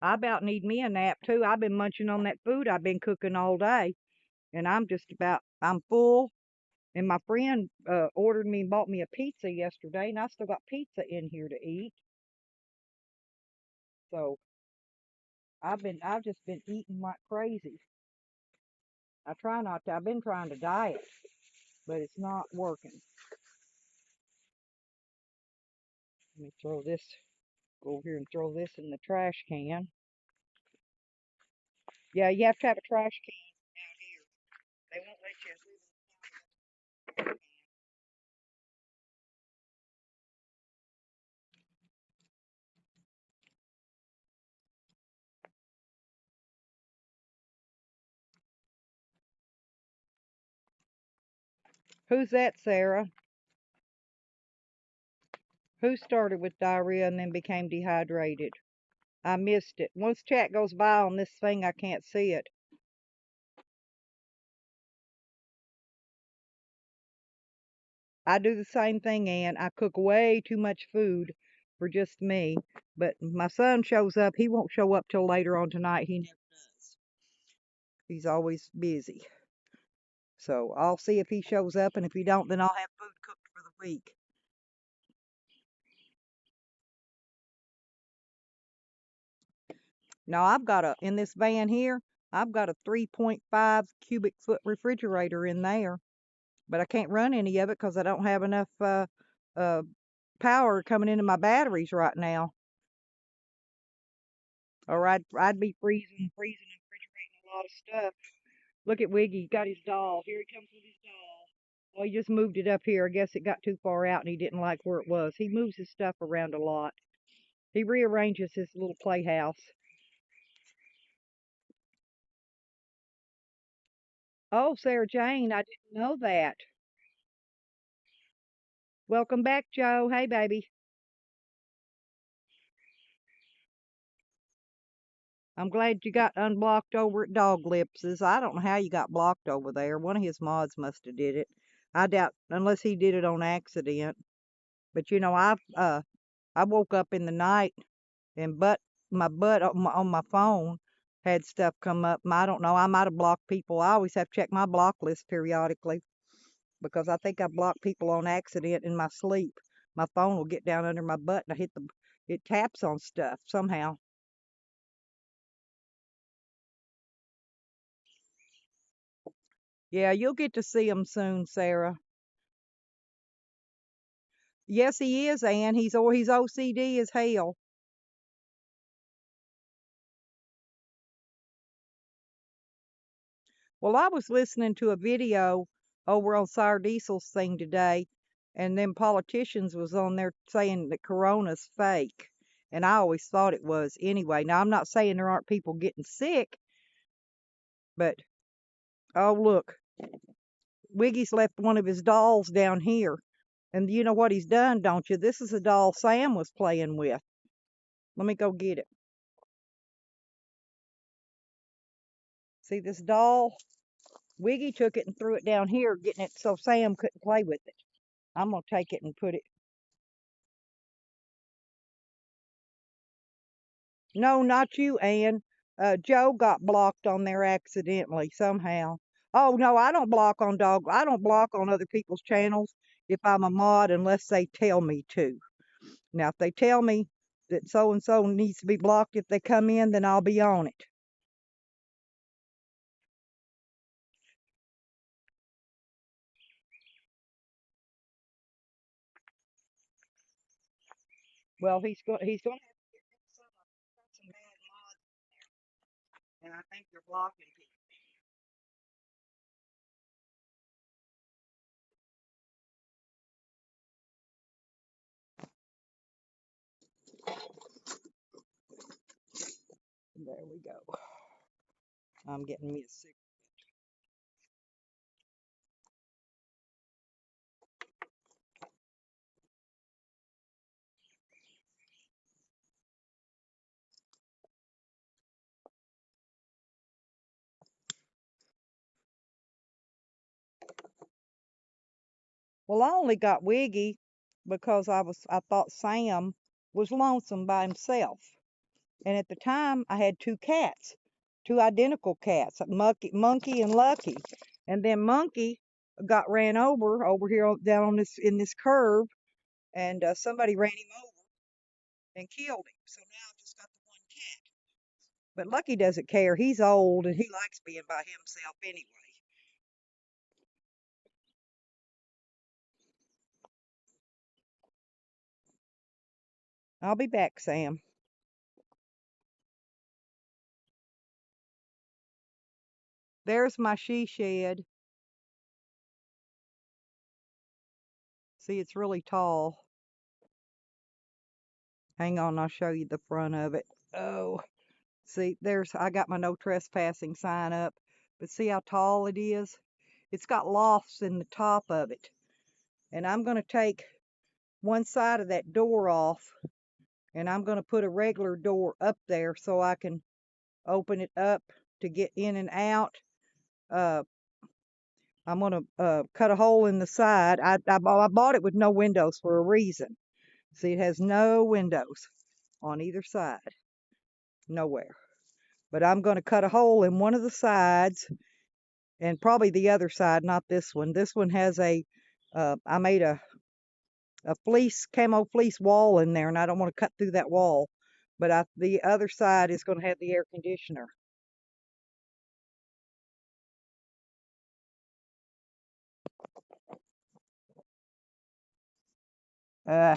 I about need me a nap too. I've been munching on that food I've been cooking all day, and I'm full. And my friend ordered me and bought me a pizza yesterday, and I still got pizza in here to eat. So I've just been eating like crazy. I try not to. I've been trying to diet, but it's not working. Let me go over here and throw this in the trash can. Yeah, you have to have a trash can out here. They won't let you leave. Who's that, Sarah? Who started with diarrhea and then became dehydrated? I missed it. Once chat goes by on this thing, I can't see it. I do the same thing, Ann. I cook way too much food for just me. But my son shows up. He won't show up till later on tonight. He never does. He's always busy. So I'll see if he shows up, and if he don't, then I'll have food cooked for the week. Now in this van here, I've got a 3.5 cubic foot refrigerator in there, but I can't run any of it because I don't have enough uh, power coming into my batteries right now. Or I'd be freezing and refrigerating a lot of stuff. Look at Wiggy, he got his doll. Here he comes with his doll. Well, he just moved it up here. I guess it got too far out and he didn't like where it was. He moves his stuff around a lot. He rearranges his little playhouse. Oh, Sarah Jane, I didn't know that. Welcome back, Joe. Hey, baby. I'm glad you got unblocked over at Dog Lips's. I don't know how you got blocked over there. One of his mods must have did it. I doubt, unless he did it on accident. But you know, I woke up in the night and my butt on my phone had stuff come up. I don't know. I might have blocked people. I always have to check my block list periodically because I think I blocked people on accident in my sleep. My phone will get down under my butt and it taps on stuff somehow. Yeah, you'll get to see them soon, Sarah. Yes, he is, Ann. He's OCD as hell. Well, I was listening to a video over on Sour Diesel's thing today, and them politicians was on there saying that Corona's fake. And I always thought it was anyway. Now, I'm not saying there aren't people getting sick, but oh, look, Wiggy's left one of his dolls down here. And you know what he's done, don't you? This is a doll Sam was playing with. Let me go get it. See this doll? Wiggy took it and threw it down here, getting it so Sam couldn't play with it. I'm going to take it and put it. No, not you, Ann. Joe got blocked on there accidentally somehow. Oh, no, I don't block on I don't block on other people's channels if I'm a mod unless they tell me to. Now, if they tell me that so and so needs to be blocked if they come in, then I'll be on it. Well, he's going to have to get rid of some of them. Got some bad mods in there, and I think they're blocking people. There we go. I'm getting me a cigarette. Well, I only got Wiggy because I thought Sam was lonesome by himself. And at the time, I had two cats, two identical cats, Monkey and Lucky. And then Monkey got ran over here down on this in this curve, and somebody ran him over and killed him. So now I've just got the one cat. But Lucky doesn't care. He's old and he likes being by himself anyway. I'll be back, Sam. There's my she shed. See, it's really tall. Hang on, I'll show you the front of it. Oh, see, I got my no trespassing sign up, but see how tall it is? It's got lofts in the top of it. And I'm going to take one side of that door off, and I'm going to put a regular door up there so I can open it up to get in and out. Uh, I'm going to cut a hole in the side. I bought it with no windows for a reason. See, it has no windows on either side. Nowhere. But I'm going to cut a hole in one of the sides and probably the other side, not this one. This one has I made a camo fleece wall in there, and I don't want to cut through that wall. But the other side is going to have the air conditioner. Uh,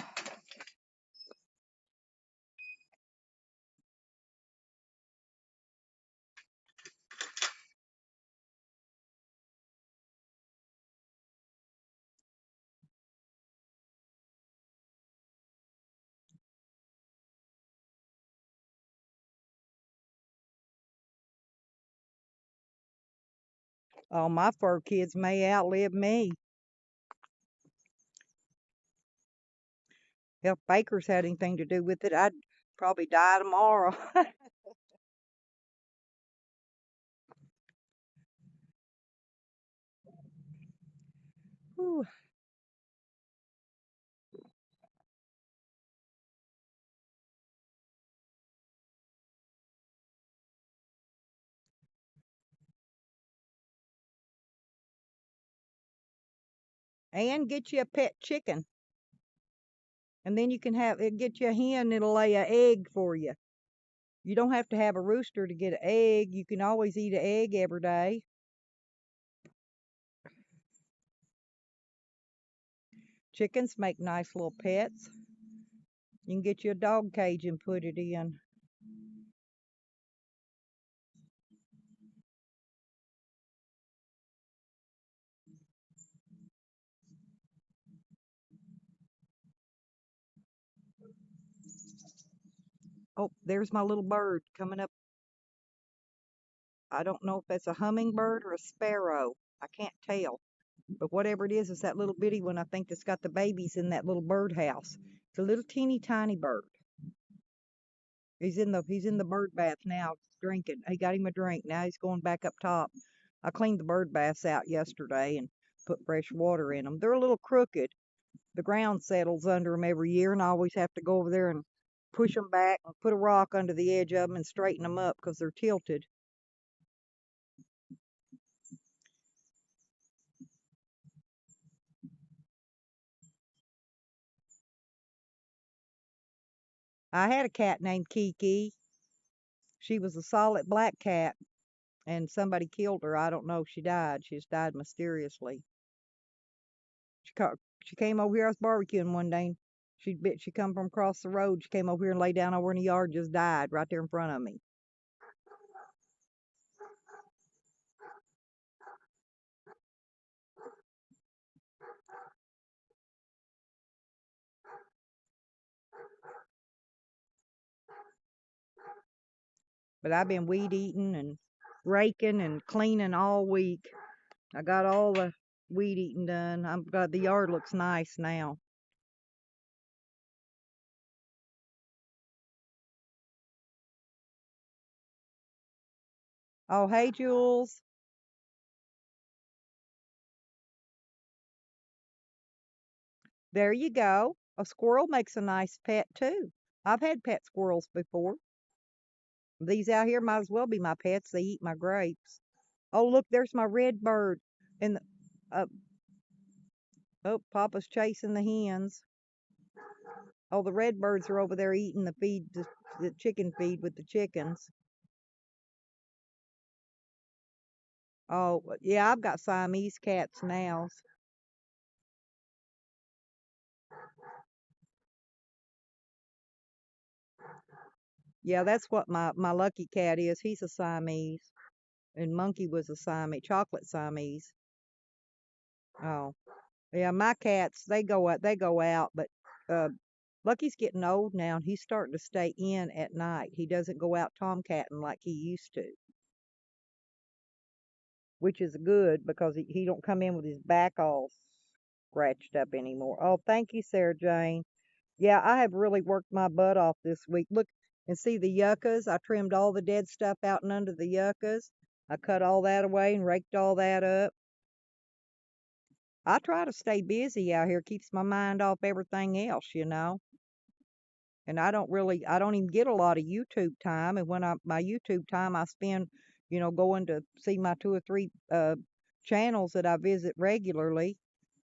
all my fur kids may outlive me. If Baker's had anything to do with it, I'd probably die tomorrow. Whew. And get you a pet chicken. And then you can get you a hen that'll lay an egg for you. You don't have to have a rooster to get an egg. You can always eat an egg every day. Chickens make nice little pets. You can get you a dog cage and put it in. Oh, there's my little bird coming up. I don't know if that's a hummingbird or a sparrow. I can't tell. But whatever it is, it's that little bitty one I think that's got the babies in that little birdhouse. It's a little teeny tiny bird. He's in the bird bath now, drinking. He got him a drink. Now he's going back up top. I cleaned the bird baths out yesterday and put fresh water in them. They're a little crooked. The ground settles under them every year, and I always have to go over there and push them back and put a rock under the edge of them and straighten them up because they're tilted. I had a cat named Kiki. She was a solid black cat, and somebody killed her. I don't know. She died. She just died mysteriously. She came over here. I was barbecuing one day. She come from across the road. She came over here and lay down over in the yard. Just died right there in front of me. But I've been weed eating and raking and cleaning all week. I got all the weed eating done. I'm glad the yard looks nice now. Oh, hey, Jules. There you go. A squirrel makes a nice pet too. I've had pet squirrels before. These out here might as well be my pets. They eat my grapes. Oh, look, there's my red bird. And uh, oh, Papa's chasing the hens. Oh, the red birds are over there eating the chicken feed with the chickens. Oh, yeah, I've got Siamese cats now. Yeah, that's what my lucky cat is. He's a Siamese. And Monkey was a Siamese, chocolate Siamese. Oh, yeah, my cats, they go out, but uh Lucky's getting old now and he's starting to stay in at night. He doesn't go out tomcatting like he used to, which is good because he don't come in with his back all scratched up anymore. Oh, thank you, Sarah Jane. Yeah, I have really worked my butt off this week. Look and see the yuccas. I trimmed all the dead stuff out and under the yuccas. I cut all that away and raked all that up. I try to stay busy out here, keeps my mind off everything else. And I don't even get a lot of YouTube time. And when my YouTube time, I spend, going to see my two or three channels that I visit regularly.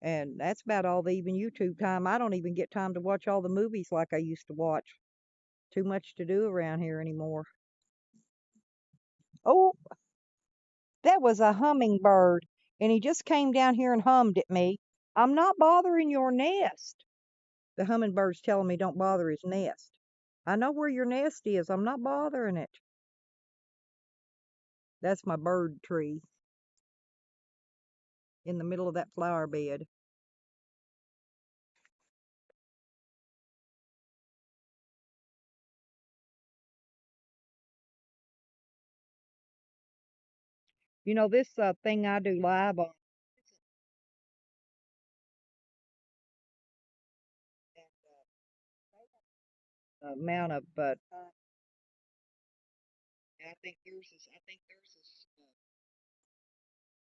And that's about all the even YouTube time. I don't even get time to watch all the movies like I used to watch. Too much to do around here anymore. Oh, that was a hummingbird. And he just came down here and hummed at me. I'm not bothering your nest. The hummingbird's telling me don't bother his nest. I know where your nest is. I'm not bothering it. That's my bird tree in the middle of that flower bed. This thing I do live on amount of, but I think there's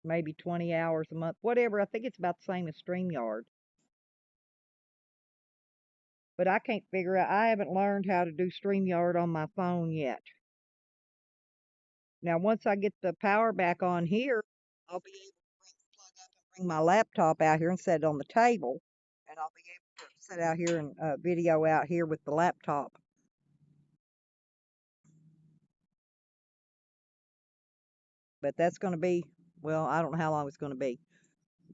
maybe 20 hours a month, whatever. I think it's about the same as StreamYard, but I can't figure out. I haven't learned how to do StreamYard on my phone yet. Now, once I get the power back on here, I'll be able to plug up and bring my laptop out here and set it on the table, and I'll be able to sit out here and video out here with the laptop. But that's going to be, well, I don't know how long it's going to be.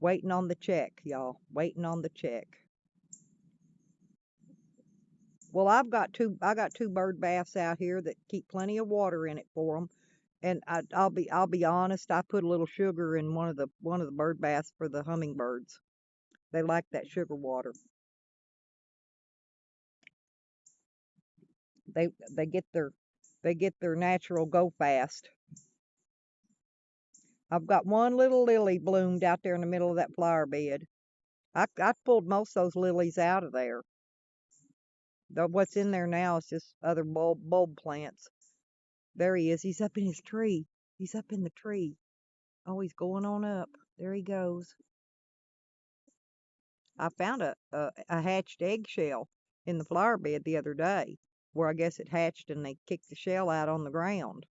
Waiting on the check, y'all. Waiting on the check. Well, I got two bird baths out here that keep plenty of water in it for them. And I'll be honest, I put a little sugar in one of the bird baths for the hummingbirds. They like that sugar water. They get their natural go fast. I've got one little lily bloomed out there in the middle of that flower bed. I pulled most of those lilies out of there. What's in there now is just other bulb plants. There he is. He's up in his tree. He's up in the tree. Oh, he's going on up. There he goes. I found a hatched eggshell in the flower bed the other day, where I guess it hatched and they kicked the shell out on the ground.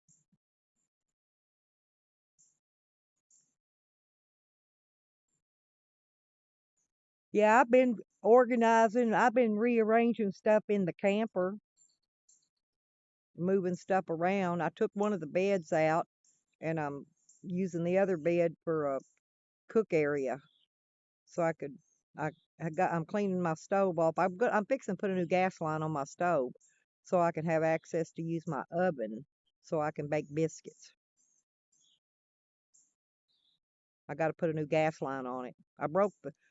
Yeah, I've been organizing. I've been rearranging stuff in the camper, moving stuff around. I took one of the beds out, and I'm using the other bed for a cook area, so I could. I'm cleaning my stove off. I'm fixing to put a new gas line on my stove, so I can have access to use my oven, so I can bake biscuits. I got to put a new gas line on it.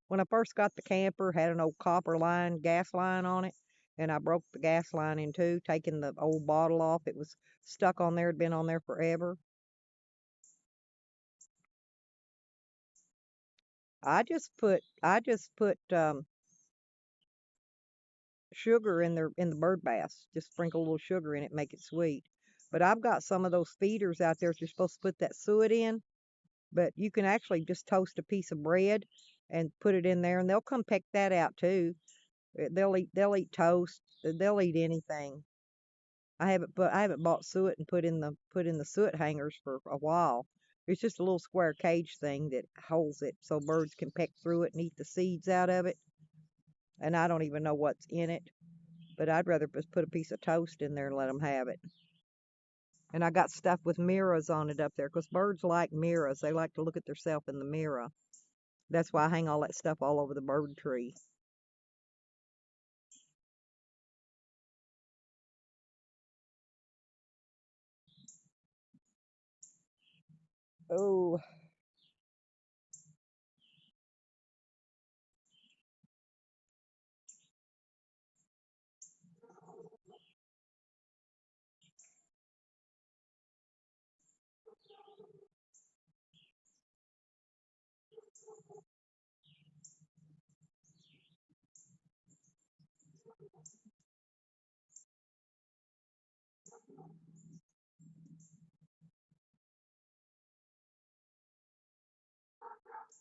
When I first got the camper, had an old copper line gas line on it, and I broke the gas line in two, taking the old bottle off. It was stuck on there, had been on there forever. I just put sugar in the bird baths. Just sprinkle a little sugar in it, make it sweet. But I've got some of those feeders out there that you're supposed to put that suet in, but you can actually just toast a piece of bread and put it in there, and they'll come peck that out too. They'll eat toast. They'll eat anything. I haven't bought suet and put in the suet hangers for a while. It's just a little square cage thing that holds it so birds can peck through it and eat the seeds out of it. And I don't even know what's in it, but I'd rather just put a piece of toast in there and let them have it. And I got stuff with mirrors on it up there, 'cause birds like mirrors. They like to look at themselves in the mirror. That's why I hang all that stuff all over the bird tree. Oh,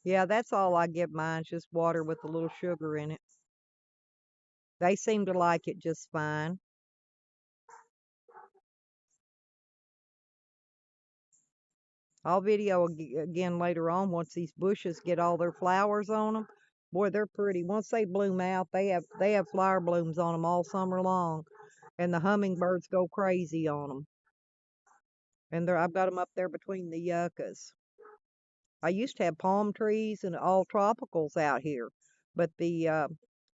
yeah, that's all I give mine, just water with a little sugar in it. They seem to like it just fine. I'll video again later on once these bushes get all their flowers on them. Boy, they're pretty. Once they bloom out, they have flower blooms on them all summer long, and the hummingbirds go crazy on them. And I've got them up there between the yuccas. I used to have palm trees and all tropicals out here, but the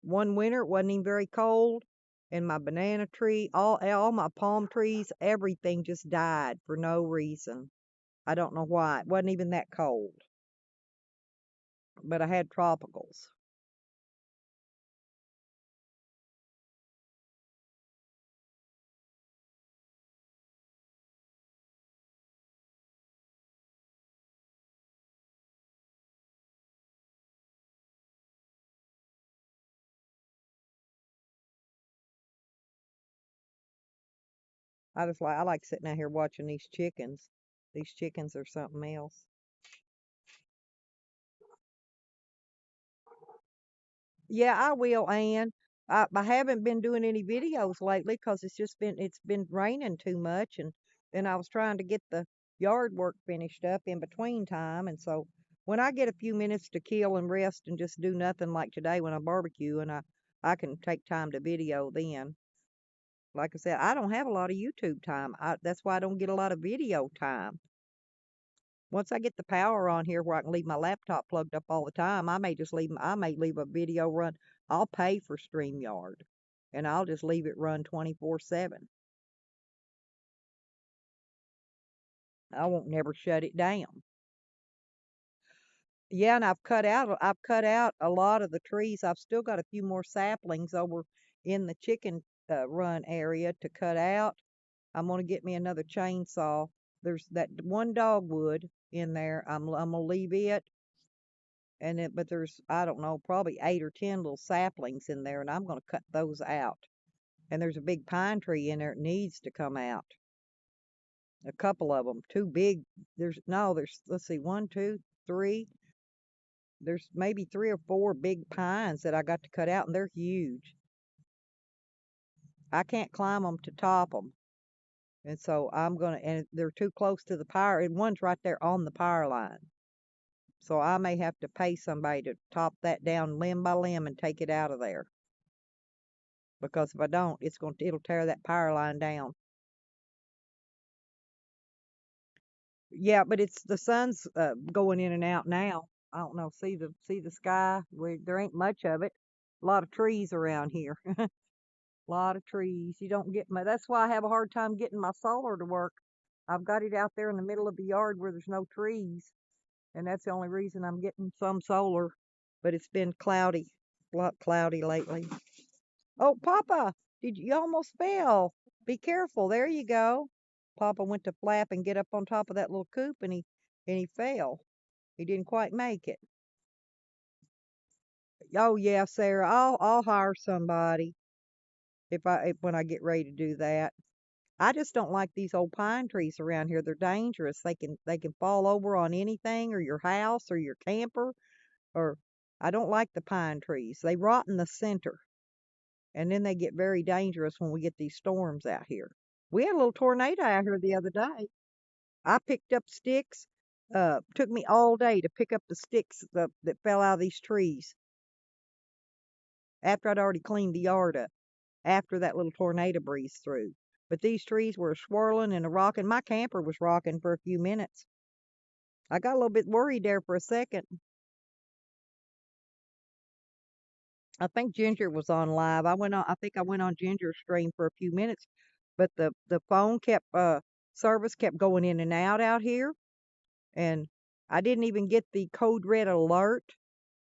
one winter it wasn't even very cold, and my banana tree, all my palm trees, everything just died for no reason. I don't know why. It wasn't even that cold, but I had tropicals. I like sitting out here watching these chickens. These chickens are something else. Yeah, I will, Ann. I haven't been doing any videos lately 'cause it's been raining too much, and then I was trying to get the yard work finished up in between time, and so when I get a few minutes to kill and rest and just do nothing like today when I barbecue, and I can take time to video then. Like I said, I don't have a lot of YouTube time. That's why I don't get a lot of video time. Once I get the power on here where I can leave my laptop plugged up all the time, I may leave a video run. I'll pay for StreamYard, and I'll just leave it run 24/7. I won't never shut it down. Yeah, and I've cut out a lot of the trees. I've still got a few more saplings over in the chicken run area to cut out. I'm gonna get me another chainsaw. There's that one dogwood in there. I'm gonna leave it, but there's, I don't know, probably 8 or 10 little saplings in there, and I'm gonna cut those out. And there's a big pine tree in there that needs to come out. A couple of them, too big. There's let's see, one, two, three. There's maybe 3 or 4 big pines that I got to cut out, and they're huge. I can't climb them to top them. And so and they're too close to the power, and one's right there on the power line. So I may have to pay somebody to top that down limb by limb and take it out of there. Because if I don't, it'll tear that power line down. Yeah, but the sun's going in and out now. I don't know. See the sky? There ain't much of it. A lot of trees around here. A lot of trees. You don't get That's why I have a hard time getting my solar to work. I've got it out there in the middle of the yard where there's no trees, and that's the only reason I'm getting some solar. But it's been cloudy, a lot cloudy lately. Oh, Papa, you almost fell. Be careful. There you go. Papa went to flap and get up on top of that little coop, and he fell. He didn't quite make it. Oh yeah, Sarah, I'll hire somebody when I get ready to do that. I just don't like these old pine trees around here. They're dangerous. They can fall over on anything, or your house or your camper, or I don't like the pine trees. They rot in the center, and then they get very dangerous when we get these storms out here. We had a little tornado out here the other day. I picked up sticks. Took me all day to pick up the sticks that fell out of these trees after I'd already cleaned the yard up, after that little tornado breezed through. But these trees were swirling and a rocking. My camper was rocking for a few minutes. I got a little bit worried there for a second. I think Ginger was on live. I think I went on Ginger's stream for a few minutes, but the phone service kept going in and out here, and I didn't even get the code red alert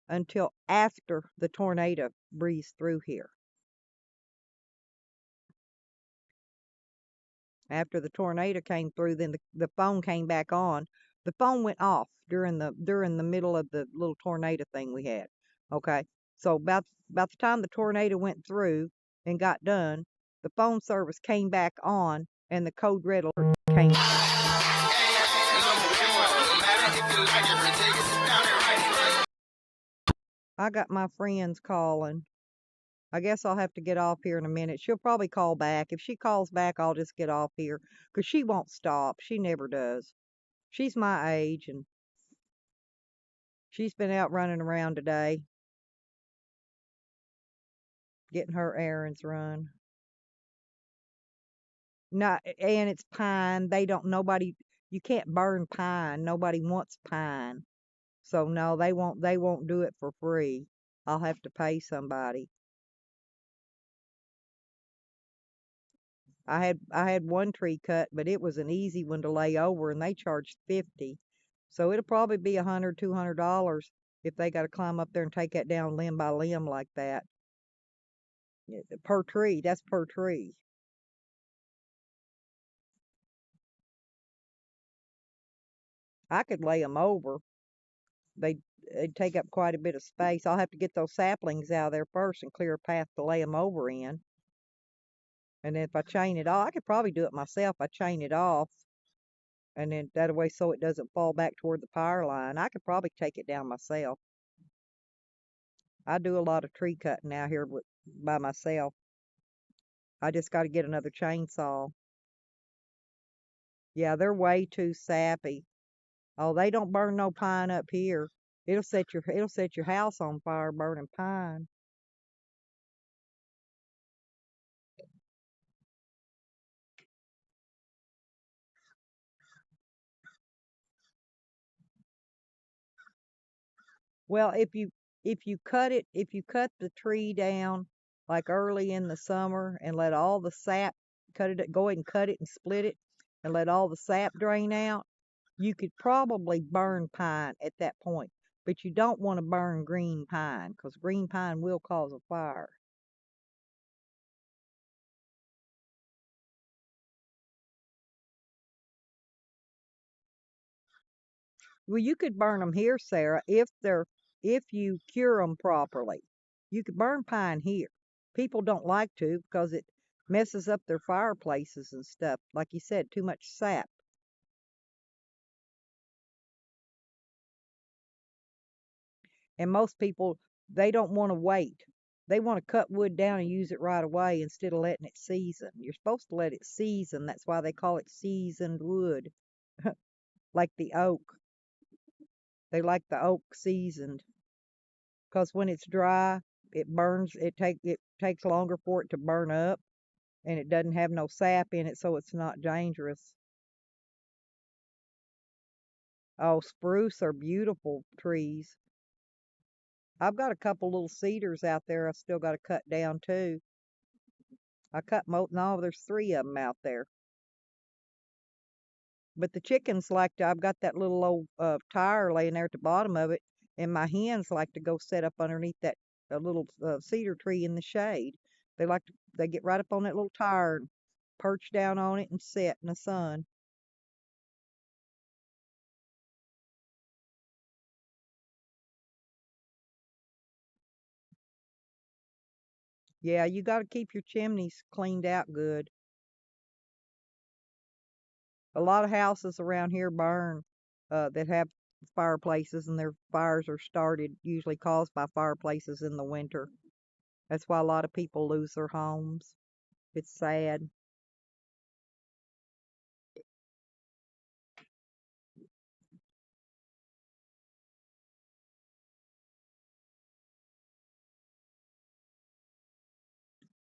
until after the tornado breezed through here. After the tornado came through, then the phone came back on. The phone went off during the middle of the little tornado thing we had. Okay. So about the time the tornado went through and got done, the phone service came back on and the code red alert came. I got my friends calling. I guess I'll have to get off here in a minute. She'll probably call back. If she calls back, I'll just get off here, 'cause she won't stop. She never does. She's my age, and she's been out running around today, getting her errands run. Not, and it's pine. You can't burn pine. Nobody wants pine. So no, they won't do it for free. I'll have to pay somebody. I had one tree cut, but it was an easy one to lay over, and they charged 50. So it'll probably be $100, $200 if they got to climb up there and take that down limb by limb like that. Per tree. That's per tree. I could lay them over. They'd take up quite a bit of space. I'll have to get those saplings out of there first and clear a path to lay them over in. And then if I chain it off, I could probably do it myself. I chain it off, and then that way so it doesn't fall back toward the power line. I could probably take it down myself. I do a lot of tree cutting out here by myself. I just got to get another chainsaw. Yeah, they're way too sappy. Oh, they don't burn no pine up here. It'll set your house on fire burning pine. Well, if you cut the tree down like early in the summer, and let all the sap, go ahead and cut it and split it and let all the sap drain out, you could probably burn pine at that point. But you don't want to burn green pine because green pine will cause a fire. Well, you could burn them here, Sarah, if you cure them properly. You could burn pine here. People don't like to because it messes up their fireplaces and stuff. Like you said, too much sap. And most people, they don't want to wait. They want to cut wood down and use it right away instead of letting it season. You're supposed to let it season. That's why they call it seasoned wood, like the oak. They like the oak seasoned because when it's dry, it burns. It takes longer for it to burn up, and it doesn't have no sap in it, so it's not dangerous. Oh, spruce are beautiful trees. I've got a couple little cedars out there I still got to cut down too. I cut no, there's three of them out there. But the chickens like to, I've got that little old tire laying there at the bottom of it, and my hens like to go sit up underneath that little cedar tree in the shade. They get right up on that little tire and perch down on it and sit in the sun. Yeah, you got to keep your chimneys cleaned out good. A lot of houses around here burn that have fireplaces, and their fires are started usually caused by fireplaces in the winter. That's why a lot of people lose their homes. It's sad.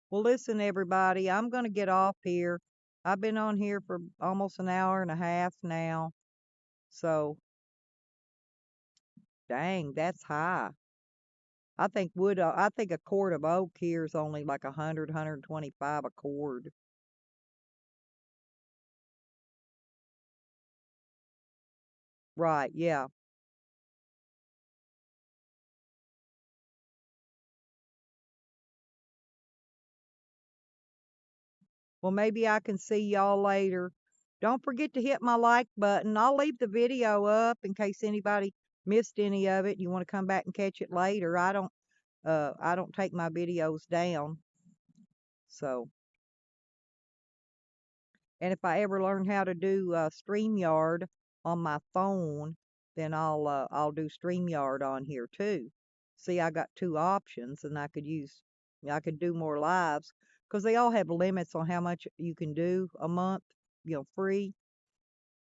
Well, listen, everybody, I'm going to get off here. I've been on here for almost an hour and a half now. So, dang, that's high. I think a cord of oak here is only like 125 a cord. Right, yeah. Well, maybe I can see y'all later. Don't forget to hit my like button. I'll leave the video up in case anybody missed any of it. You want to come back and catch it later. I don't take my videos down. So, and if I ever learn how to do StreamYard on my phone, then I'll do StreamYard on here too. See, I got two options, and I could do more lives because they all have limits on how much you can do a month, free.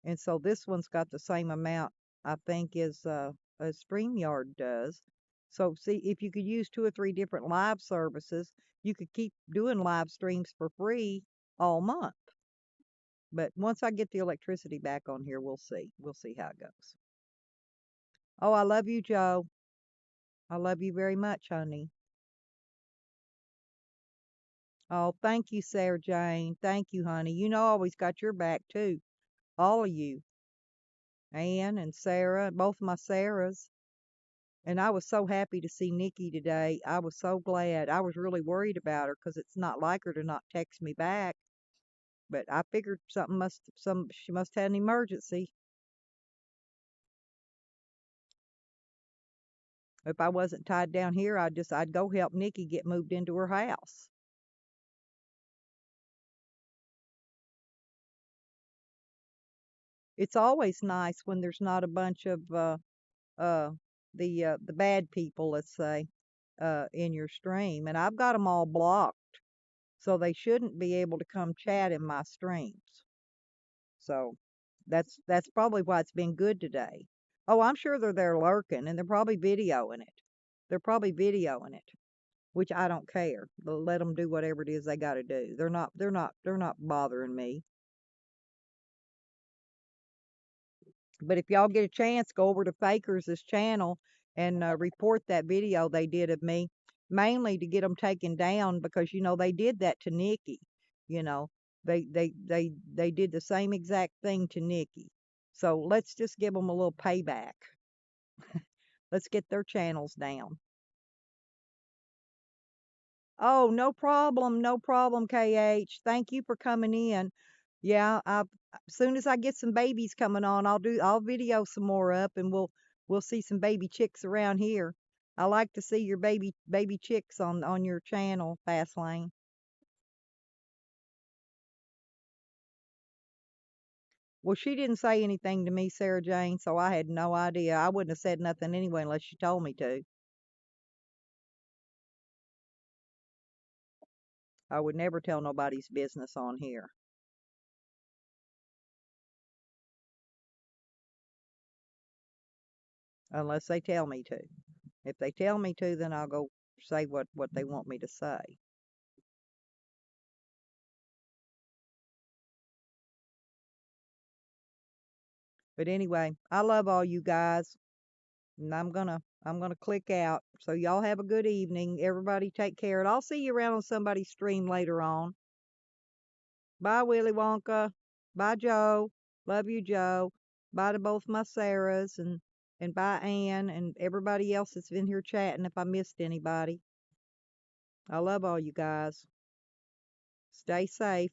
And so this one's got the same amount, I think, as StreamYard does. So see, if you could use two or three different live services, you could keep doing live streams for free all month. But once I get the electricity back on here, we'll see. We'll see how it goes. Oh, I love you, Joe. I love you very much, honey. Oh, thank you, Sarah Jane. Thank you, honey. You know I always got your back too. All of you. Ann and Sarah, both my Sarahs. And I was so happy to see Nikki today. I was so glad. I was really worried about her because it's not like her to not text me back. But I figured she must have an emergency. If I wasn't tied down here, I'd go help Nikki get moved into her house. It's always nice when there's not a bunch of uh the bad people, let's say, in your stream, and I've got them all blocked, so they shouldn't be able to come chat in my streams. So that's probably why it's been good today. Oh, I'm sure they're there lurking, and they're probably videoing it. They're probably videoing it, which I don't care. Let them do whatever it is they got to do. They're not bothering me. But if y'all get a chance, go over to Fakers' channel and report that video they did of me. mainly to get them taken down because they did that to Nikki. You know, they did the same exact thing to Nikki. So let's just give them a little payback. Let's get their channels down. Oh, no problem, KH. Thank you for coming in. Yeah, as soon as I get some babies coming on, I'll video some more up, and we'll see some baby chicks around here. I like to see your baby chicks on your channel, Fastlane. Well, she didn't say anything to me, Sarah Jane, so I had no idea. I wouldn't have said nothing anyway unless she told me to. I would never tell nobody's business on here unless they tell me to. If they tell me to, then I'll go say what they want me to say. But anyway, I love all you guys, and I'm gonna click out. So y'all have a good evening. Everybody take care, and I'll see you around on somebody's stream later on. Bye, Willy Wonka. Bye, Joe. Love you, Joe. Bye to both my Sarahs, and bye, Ann, and everybody else that's been here chatting. If I missed anybody, I love all you guys. Stay safe.